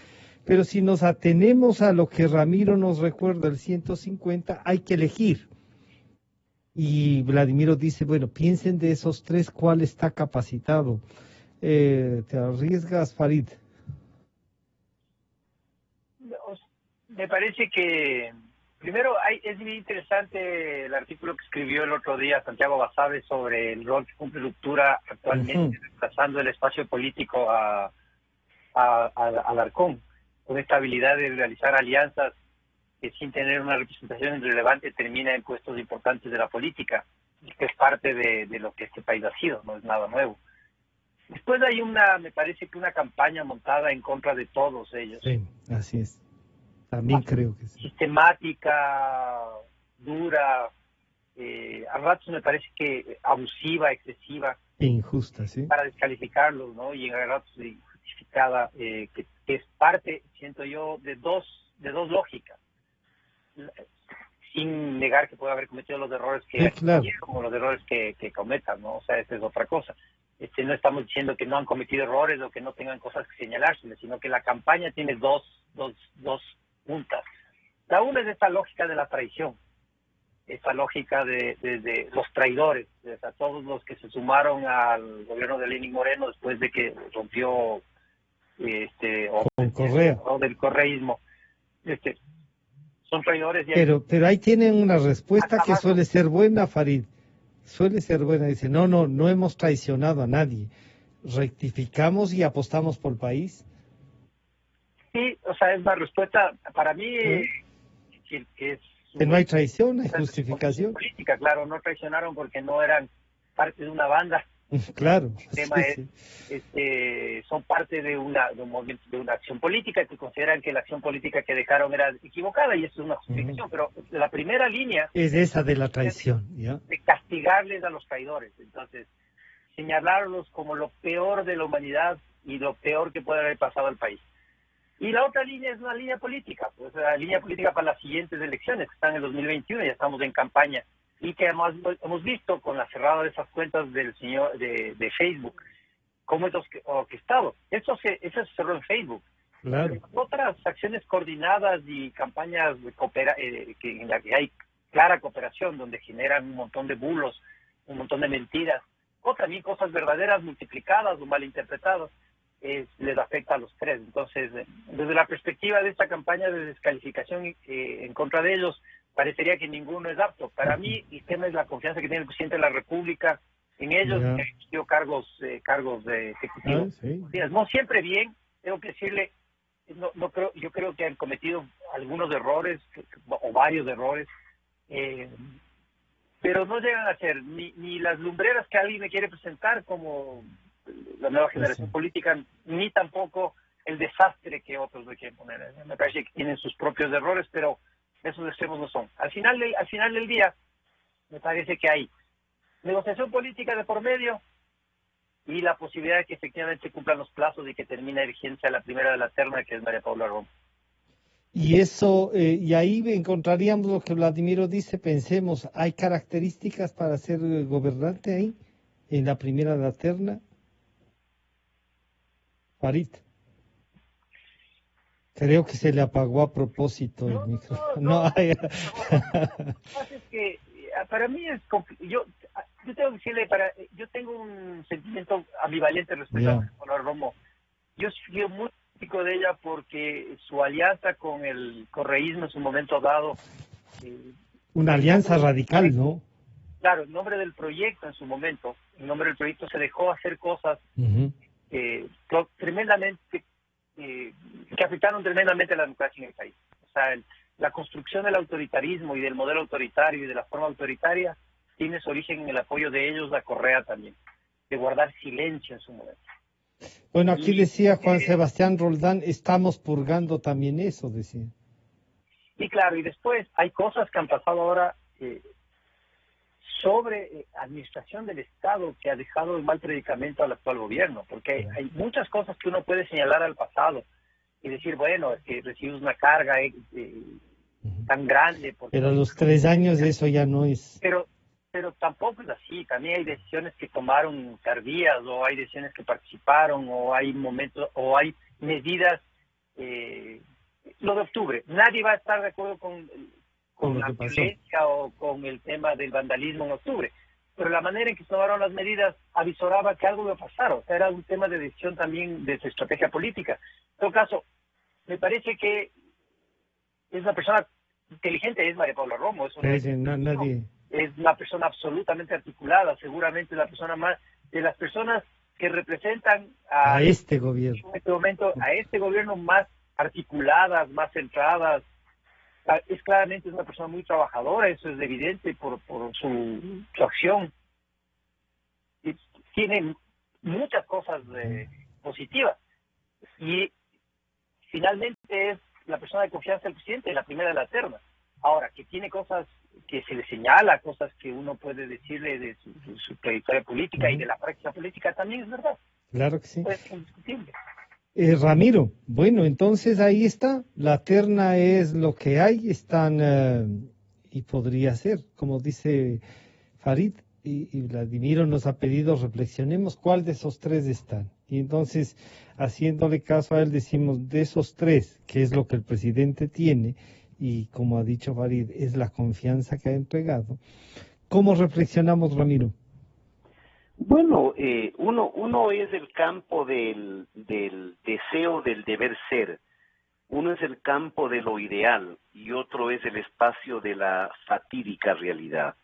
Pero si nos atenemos a lo que Ramiro nos recuerda, el 150, hay que elegir. Y Vladimiro dice, bueno, piensen de esos tres cuál está capacitado. ¿Te arriesgas, Farid? Me parece que, primero, es muy interesante el artículo que escribió el otro día Santiago Basabe sobre el rol que cumple Ruptura actualmente, desplazando el espacio político a Alarcón, con esta habilidad de realizar alianzas que sin tener una representación relevante termina en puestos importantes de la política, que es parte de lo que este país ha sido, no es nada nuevo. Después hay me parece que una campaña montada en contra de todos ellos. Sí, así es. También creo que sí. Sistemática, dura, a ratos me parece que abusiva, excesiva. E injusta, sí. Para descalificarlos, ¿no? Y a ratos injustificada, que es parte, siento yo, de dos lógicas. Sin negar que puede haber cometido los errores que claro, como los errores que cometan, ¿no? O sea, esa es otra cosa. No estamos diciendo que no han cometido errores o que no tengan cosas que señalárseles, sino que la campaña tiene dos puntas. La una es esta lógica de la traición, esta lógica de los traidores, de todos los que se sumaron al gobierno de Lenín Moreno después de que rompió con Correa, o del correísmo. Son traidores. Pero ahí tienen una respuesta que suele ser buena, Farid. Suele ser buena. Dice, no hemos traicionado a nadie. Rectificamos y apostamos por el país. Sí, o sea, es una respuesta para mí que es... Que no hay traición, hay justificación. Política, claro, no traicionaron porque no eran parte de una banda. Claro. El tema son parte de un movimiento, de una acción política, que consideran que la acción política que dejaron era equivocada y eso es una justificación, pero la primera línea es esa de la traición, ¿ya? De castigarles a los traidores, entonces señalarlos como lo peor de la humanidad y lo peor que puede haber pasado al país. Y la otra línea es una línea política, pues la línea política para las siguientes elecciones, que están en el 2021, ya estamos en campaña, y que además hemos visto con la cerrada de esas cuentas del señor de Facebook, cómo es orquestado. Eso se cerró en Facebook. Claro. Otras acciones coordinadas y campañas en las que hay clara cooperación, donde generan un montón de bulos, un montón de mentiras, o también cosas verdaderas multiplicadas o malinterpretadas, les afecta a los tres. Entonces, desde la perspectiva de esta campaña de descalificación en contra de ellos, parecería que ninguno es apto. Para mí, el tema es la confianza que tiene el presidente de la República en ellos, que han tenido cargos de ejecutivos. Sí. No siempre bien, tengo que decirle, yo creo que han cometido algunos errores, o varios errores, pero no llegan a ser ni las lumbreras que alguien me quiere presentar como la nueva generación política, ni tampoco el desastre que otros le quieren poner. Me parece que tienen sus propios errores, pero esos extremos no son. Al final del día, me parece que hay negociación política de por medio y la posibilidad de que efectivamente se cumplan los plazos y que termine vigencia la primera de la terna, que es María Paula Romo. Y eso, y ahí encontraríamos lo que Vladimiro dice, pensemos, ¿hay características para ser gobernante ahí, en la primera de la terna? Farid. Creo que se le apagó a propósito el micrófono. Es que para mí es yo tengo que decirle, yo tengo un sentimiento ambivalente respecto a Paula Romo. Yo soy muy crítico de ella porque su alianza con el correísmo en su momento dado. Una alianza radical, ¿no? Claro, en nombre del proyecto en su momento, en nombre del proyecto se dejó hacer cosas tremendamente, que afectaron tremendamente a la democracia en el país. O sea, la construcción del autoritarismo y del modelo autoritario y de la forma autoritaria tiene su origen en el apoyo de ellos a Correa también, de guardar silencio en su momento. Bueno, aquí decía Juan Sebastián Roldán, estamos purgando también eso, decía. Y claro, y después hay cosas que han pasado ahora sobre administración del Estado que ha dejado en mal predicamento al actual gobierno, porque hay muchas cosas que uno puede señalar al pasado y decir, bueno, es que recibes una carga tan grande. Pero a los 3 años eso ya no es. Pero tampoco es así. También hay decisiones que tomaron tardías, o hay decisiones que participaron, o hay momentos, o hay medidas. Lo de octubre, nadie va a estar de acuerdo con la violencia o con el tema del vandalismo en octubre, pero la manera en que se tomaron las medidas avisoraba que algo iba a pasar. O sea, era un tema de decisión también de su estrategia política. En todo caso, me parece que es una persona inteligente, es María Paula Romo, es una persona absolutamente articulada, seguramente la persona más de las personas que representan a este gobierno, en este momento, a este gobierno, más articuladas, más centradas. Es claramente una persona muy trabajadora, eso es evidente por su acción. Y tiene muchas cosas positivas. Y finalmente es la persona de confianza del presidente, la primera de la terna. Ahora, que tiene cosas que se le señala, cosas que uno puede decirle de su trayectoria política y de la práctica política, también es verdad. Claro que sí. Es indiscutible. Ramiro, bueno, entonces ahí está, la terna es lo que hay, están, y podría ser, como dice Farid, y Vladimiro nos ha pedido, reflexionemos cuál de esos 3 están. Y entonces, haciéndole caso a él, decimos, de esos 3, que es lo que el presidente tiene, y como ha dicho Farid, es la confianza que ha entregado. ¿Cómo reflexionamos, Ramiro? Bueno, uno es el campo del deseo del deber ser, uno es el campo de lo ideal y otro es el espacio de la fatídica realidad.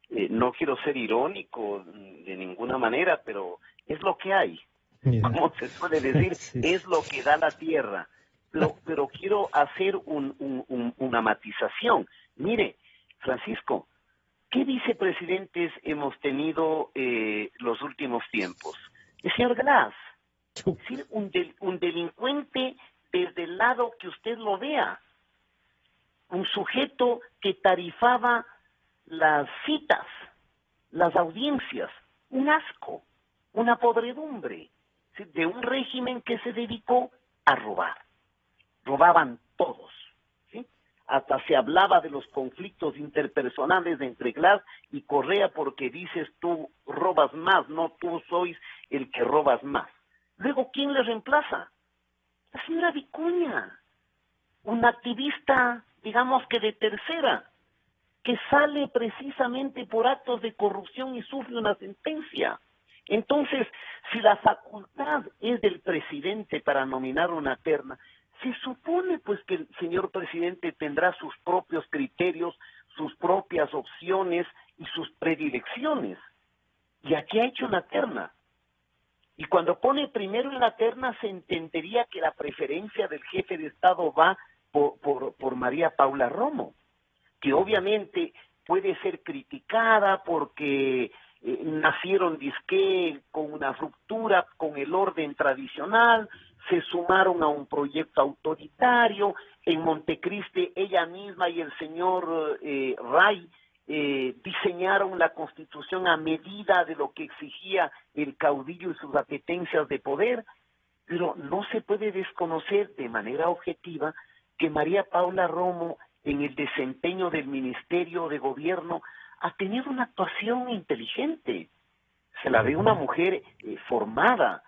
No quiero ser irónico de ninguna manera, pero es lo que hay. Como se suele decir, sí. Es lo que da la tierra. Pero quiero hacer una matización. Mire, Francisco, ¿qué vicepresidentes hemos tenido los últimos tiempos? El señor Glass, es decir, un delincuente desde el lado que usted lo vea, un sujeto que tarifaba las citas, las audiencias, un asco, una podredumbre, de un régimen que se dedicó a robar. Robaban todos. Hasta se hablaba de los conflictos interpersonales entre Glass y Correa porque dices tú robas más, no tú sois el que robas más. Luego, ¿quién le reemplaza? La señora Vicuña, una activista, digamos que de tercera, que sale precisamente por actos de corrupción y sufre una sentencia. Entonces, si la facultad es del presidente para nominar una terna, se supone pues que el señor presidente tendrá sus propios criterios, sus propias opciones y sus predilecciones. Y aquí ha hecho una terna. Y cuando pone primero en la terna se entendería que la preferencia del jefe de Estado va por María Paula Romo, que obviamente puede ser criticada porque nacieron disque con una ruptura con el orden tradicional, se sumaron a un proyecto autoritario. En Montecristi ella misma y el señor Ray diseñaron la Constitución a medida de lo que exigía el caudillo y sus apetencias de poder, pero no se puede desconocer de manera objetiva que María Paula Romo en el desempeño del Ministerio de Gobierno ha tenido una actuación inteligente. Se la ve una mujer formada,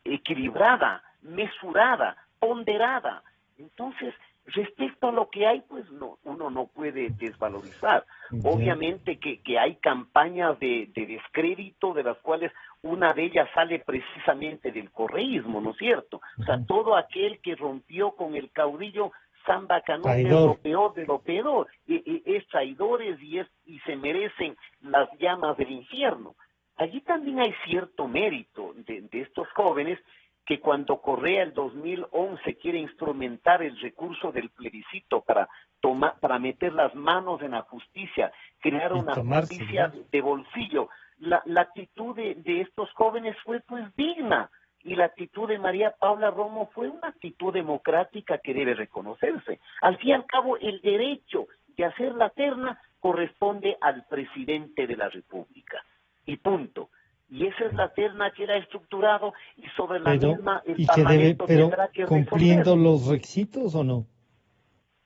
equilibrada, mesurada, ponderada, Entonces, respecto a lo que hay, pues no, uno no puede desvalorizar. Obviamente que hay campañas de descrédito, de las cuales una de ellas sale precisamente del correísmo, ¿no es cierto? O sea, todo aquel que rompió con el caudillo Samba Canón es lo peor de lo peor, es traidores y se merecen las llamas del infierno. Allí también hay cierto mérito de estos jóvenes que cuando Correa el 2011 quiere instrumentar el recurso del plebiscito para meter las manos en la justicia, crear una justicia de bolsillo, la actitud de estos jóvenes fue pues digna, y la actitud de María Paula Romo fue una actitud democrática que debe reconocerse. Al fin y al cabo, el derecho de hacer la terna corresponde al presidente de la República, y punto. Y esa es la terna que era estructurado, y sobre la misma el Parlamento tendrá que ¿cumpliendo resolver. los requisitos o no?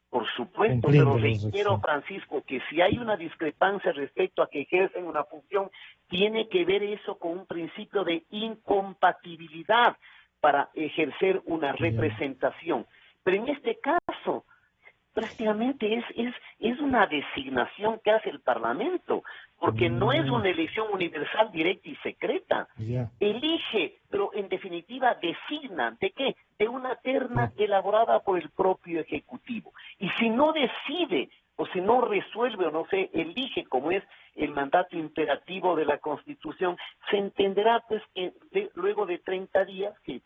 Por supuesto, pero reitero, Francisco, que si hay una discrepancia respecto a que ejercen una función, tiene que ver eso con un principio de incompatibilidad para ejercer una representación. Pero en este caso, prácticamente es una designación que hace el Parlamento, porque no es una elección universal, directa y secreta. Elige, pero en definitiva designa, ¿de qué? De una terna elaborada por el propio Ejecutivo. Y si no decide, o si no resuelve, o no se elige, como es el mandato imperativo de la Constitución, se entenderá pues que luego de 30 días, que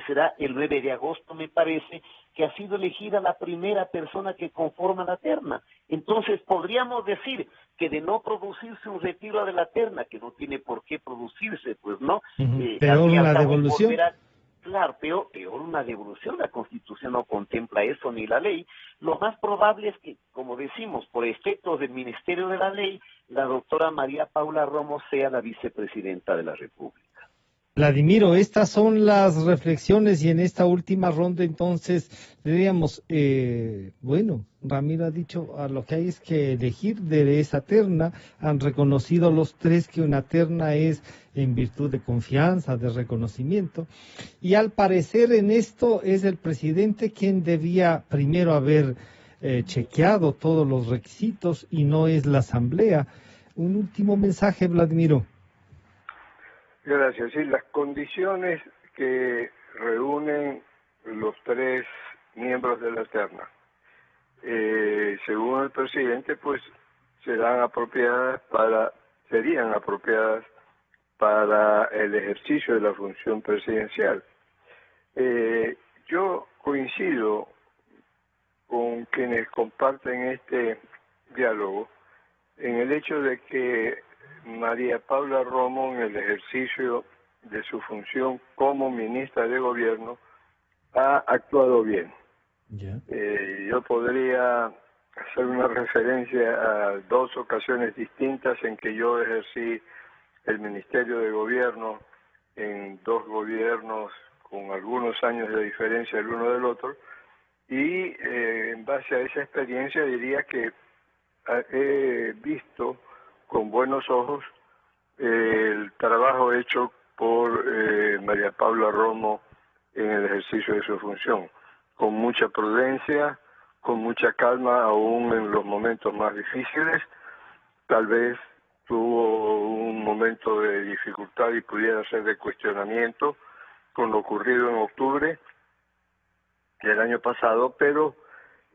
será el 9 de agosto, me parece, que ha sido elegida la primera persona que conforma la terna. Entonces, podríamos decir que de no producirse un retiro de la terna, que no tiene por qué producirse, pues no. Peor una devolución. Claro, peor una devolución. La Constitución no contempla eso ni la ley. Lo más probable es que, como decimos, por efectos del Ministerio de la Ley, la doctora María Paula Romo sea la vicepresidenta de la República. Vladimiro, estas son las reflexiones y en esta última ronda entonces diríamos, Ramiro ha dicho, a lo que hay es que elegir de esa terna. Han reconocido los tres que una terna es en virtud de confianza, de reconocimiento, y al parecer en esto es el presidente quien debía primero haber chequeado todos los requisitos y no es la Asamblea. Un último mensaje, Vladimiro. Gracias. Sí, las condiciones que reúnen los tres miembros de la terna, según el presidente, pues serían apropiadas para el ejercicio de la función presidencial. Yo coincido con quienes comparten este diálogo en el hecho de que María Paula Romo, en el ejercicio de su función como ministra de Gobierno, ha actuado bien. Yo podría hacer una referencia a dos ocasiones distintas en que yo ejercí el Ministerio de Gobierno en dos gobiernos con algunos años de diferencia el uno del otro, y en base a esa experiencia diría que he visto con buenos ojos el trabajo hecho por María Paula Romo en el ejercicio de su función, con mucha prudencia, con mucha calma, aún en los momentos más difíciles. Tal vez tuvo un momento de dificultad y pudiera ser de cuestionamiento con lo ocurrido en octubre del año pasado, pero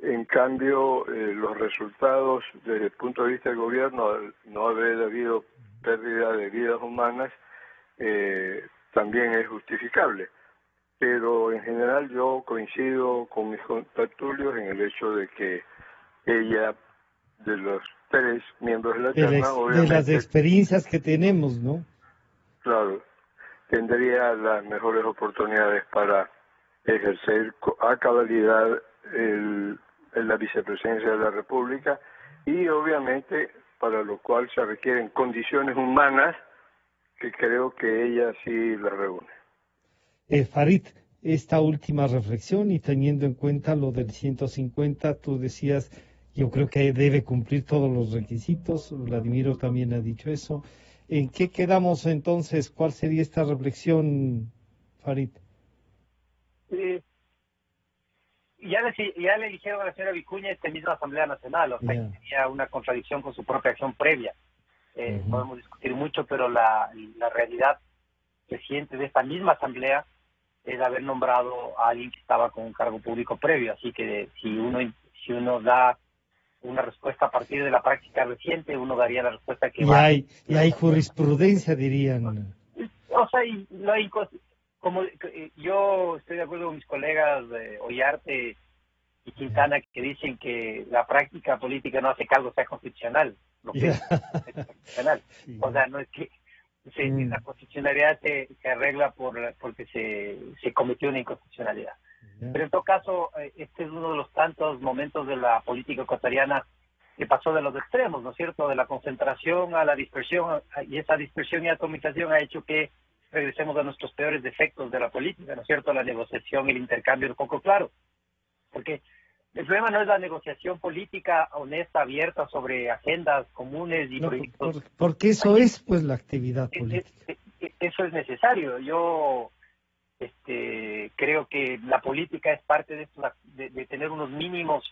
en cambio los resultados desde el punto de vista del gobierno, al no haber habido pérdida de vidas humanas, también es justificable. Pero en general yo coincido con mis contertulios en el hecho de que ella, de los tres miembros de la terna, obviamente, de las experiencias que tenemos, ¿no? Claro, tendría las mejores oportunidades para ejercer a cabalidad la vicepresidencia de la República, y obviamente para lo cual se requieren condiciones humanas que creo que ella sí las reúne. Farid, esta última reflexión y teniendo en cuenta lo del 150, tú decías, yo creo que debe cumplir todos los requisitos, Vladimiro también ha dicho eso. ¿En qué quedamos entonces? ¿Cuál sería esta reflexión, Farid? ya le dijeron a la señora Vicuña esta misma Asamblea Nacional, o sea, que tenía una contradicción con su propia acción previa. Podemos discutir mucho, pero la realidad reciente de esta misma Asamblea es haber nombrado a alguien que estaba con un cargo público previo. Así que si uno da una respuesta a partir de la práctica reciente, uno daría la respuesta que y hay jurisprudencia, dirían. O sea, como yo estoy de acuerdo con mis colegas Ollarte y Quintana, que dicen que la práctica política no hace que algo sea constitucional. Lo que es constitucional. O sea, no es que la constitucionalidad se arregla porque se cometió una inconstitucionalidad. Pero en todo caso, este es uno de los tantos momentos de la política ecuatoriana que pasó de los extremos, ¿no es cierto? De la concentración a la dispersión, y esa dispersión y atomización ha hecho que regresemos a nuestros peores defectos de la política, ¿no es cierto? La negociación y el intercambio es poco claro. Porque el problema no es la negociación política honesta, abierta sobre agendas comunes y proyectos. Porque eso es, pues, la actividad política. Eso es necesario. Yo creo que la política es parte de esto, de tener unos mínimos,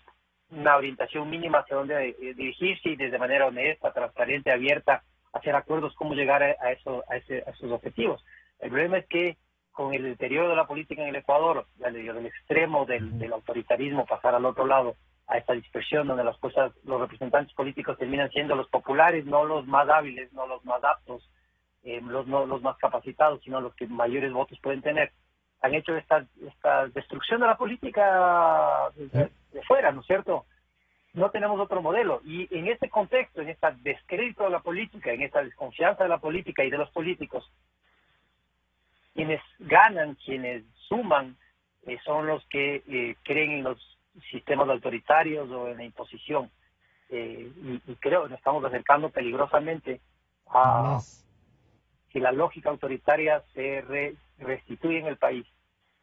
una orientación mínima hacia dónde dirigirse y de manera honesta, transparente, abierta, hacer acuerdos, cómo llegar a esos objetivos. El problema es que con el deterioro de la política en el Ecuador, del extremo del autoritarismo, pasar al otro lado, a esta dispersión donde los representantes políticos terminan siendo los populares, no los más hábiles, no los más aptos, no los más capacitados, sino los que mayores votos pueden tener, han hecho esta destrucción de la política de fuera, ¿no es cierto? No tenemos otro modelo. Y en este contexto, en este descrédito de la política, en esta desconfianza de la política y de los políticos, quienes ganan, quienes suman, son los que creen en los sistemas autoritarios o en la imposición. Y creo que nos estamos acercando peligrosamente a que la lógica autoritaria se restituye en el país.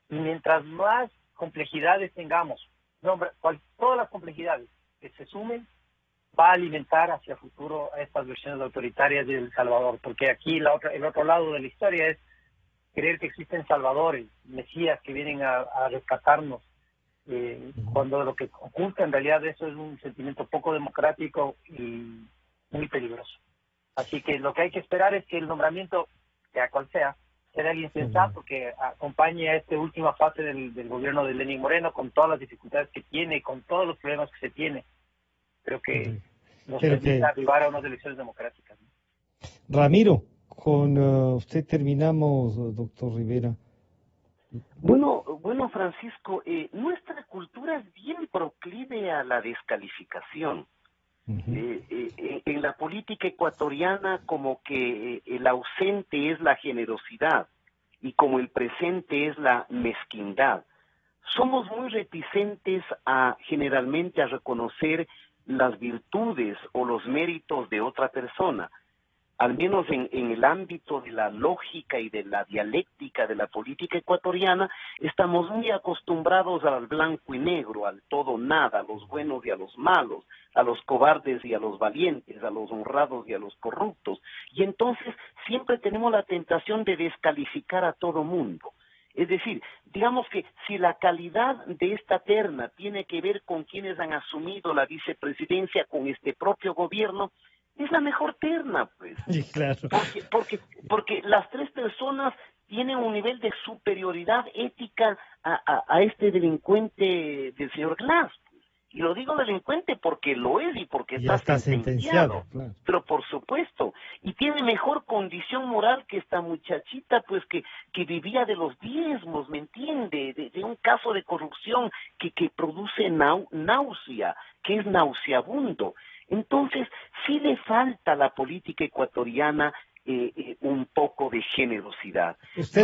Y mientras más complejidades tengamos, todas las complejidades que se sumen, va a alimentar hacia el futuro a estas versiones autoritarias de El Salvador. Porque aquí el otro lado de la historia es creer que existen salvadores, mesías que vienen a rescatarnos, cuando lo que oculta en realidad eso es un sentimiento poco democrático y muy peligroso. Así que lo que hay que esperar es que el nombramiento, sea cual sea alguien sensato que acompañe a esta última fase del gobierno de Lenín Moreno, con todas las dificultades que tiene, con todos los problemas que se tiene, pero que nos permita arribar a unas elecciones democráticas, ¿no? Ramiro, con usted terminamos, doctor Rivera. Bueno, Francisco, nuestra cultura es bien proclive a la descalificación. En la política ecuatoriana, como que el ausente es la generosidad y como el presente es la mezquindad. Somos muy reticentes generalmente a reconocer las virtudes o los méritos de otra persona. Al menos en el ámbito de la lógica y de la dialéctica de la política ecuatoriana, estamos muy acostumbrados al blanco y negro, al todo o nada, a los buenos y a los malos, a los cobardes y a los valientes, a los honrados y a los corruptos. Y entonces siempre tenemos la tentación de descalificar a todo mundo. Es decir, digamos que si la calidad de esta terna tiene que ver con quienes han asumido la vicepresidencia con este propio gobierno, es la mejor terna, pues. Sí, claro. Porque las tres personas tienen un nivel de superioridad ética a este delincuente del señor Glass. Y lo digo delincuente porque lo es y porque ya está sentenciado. Claro. Pero por supuesto. Y tiene mejor condición moral que esta muchachita, pues que vivía de los diezmos, ¿me entiende? De un caso de corrupción que produce náusea, que es nauseabundo. Entonces, sí le falta a la política ecuatoriana un poco de generosidad. Usted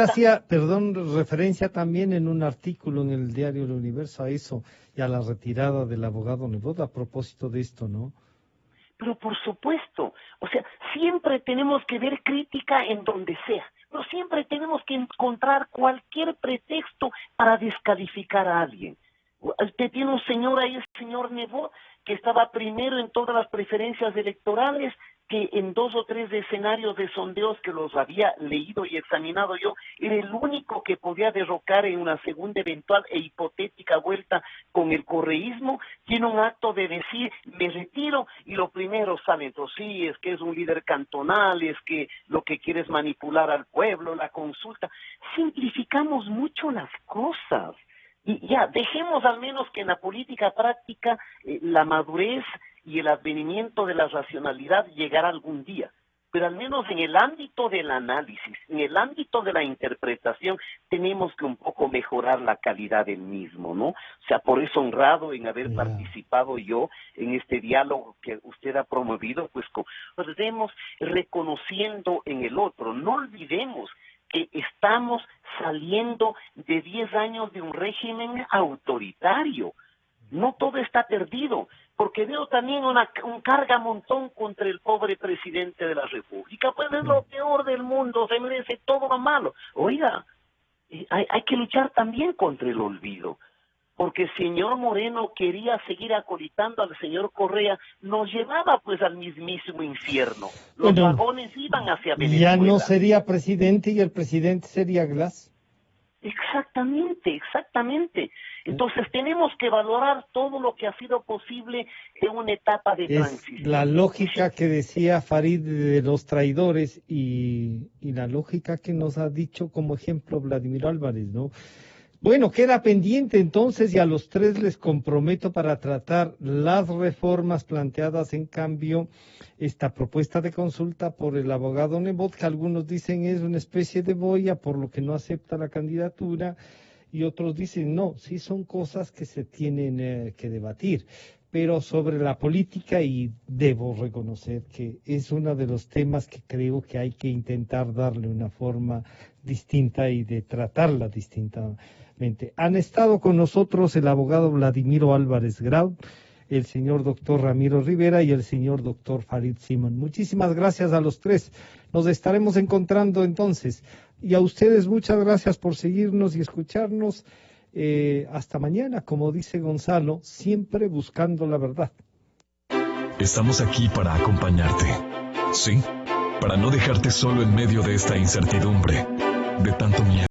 hacía, referencia también en un artículo en el diario El Universo a eso y a la retirada del abogado Nebot a propósito de esto, ¿no? Pero por supuesto, o sea, siempre tenemos que ver crítica en donde sea, pero siempre tenemos que encontrar cualquier pretexto para descalificar a alguien. Usted tiene un señor ahí, el señor Nebot, que estaba primero en todas las preferencias electorales, que en 2 o 3 escenarios de sondeos que los había leído y examinado yo, era el único que podía derrocar en una segunda eventual e hipotética vuelta con el correísmo. Tiene un acto de decir, me retiro, y lo primero sale, entonces sí, es que es un líder cantonal, es que lo que quiere es manipular al pueblo, la consulta. Simplificamos mucho las cosas. Y ya, dejemos al menos que en la política práctica la madurez y el advenimiento de la racionalidad llegará algún día. Pero al menos en el ámbito del análisis, en el ámbito de la interpretación, tenemos que un poco mejorar la calidad del mismo, ¿no? O sea, por eso honrado en haber participado yo en este diálogo que usted ha promovido, pues recordemos, reconociendo en el otro. No olvidemos que estamos saliendo de 10 años de un régimen autoritario. No todo está perdido, porque veo también un cargamontón contra el pobre presidente de la República. Pues es lo peor del mundo, se merece todo lo malo. Oiga, hay que luchar también contra el olvido, porque el señor Moreno quería seguir acolitando al señor Correa, nos llevaba pues al mismísimo infierno. Los vagones iban hacia Venezuela. Ya no sería presidente y el presidente sería Glass. Exactamente, exactamente. Entonces tenemos que valorar todo lo que ha sido posible en una etapa de transición. La lógica que decía Farid de los traidores y la lógica que nos ha dicho como ejemplo Vladimir Álvarez, ¿no? Bueno, queda pendiente entonces, y a los tres les comprometo para tratar las reformas planteadas. En cambio, esta propuesta de consulta por el abogado Nebot, que algunos dicen es una especie de boya, por lo que no acepta la candidatura, y otros dicen no, sí son cosas que se tienen que debatir. Pero sobre la política, y debo reconocer que es uno de los temas que creo que hay que intentar darle una forma distinta y de tratarla distintamente. Han estado con nosotros el abogado Vladimiro Álvarez Grau, el señor doctor Ramiro Rivera y el señor doctor Farid Simon. Muchísimas gracias a los tres. Nos estaremos encontrando entonces. Y a ustedes muchas gracias por seguirnos y escucharnos. Hasta mañana, como dice Gonzalo, siempre buscando la verdad. Estamos aquí para acompañarte. Sí, para no dejarte solo en medio de esta incertidumbre, de tanto miedo.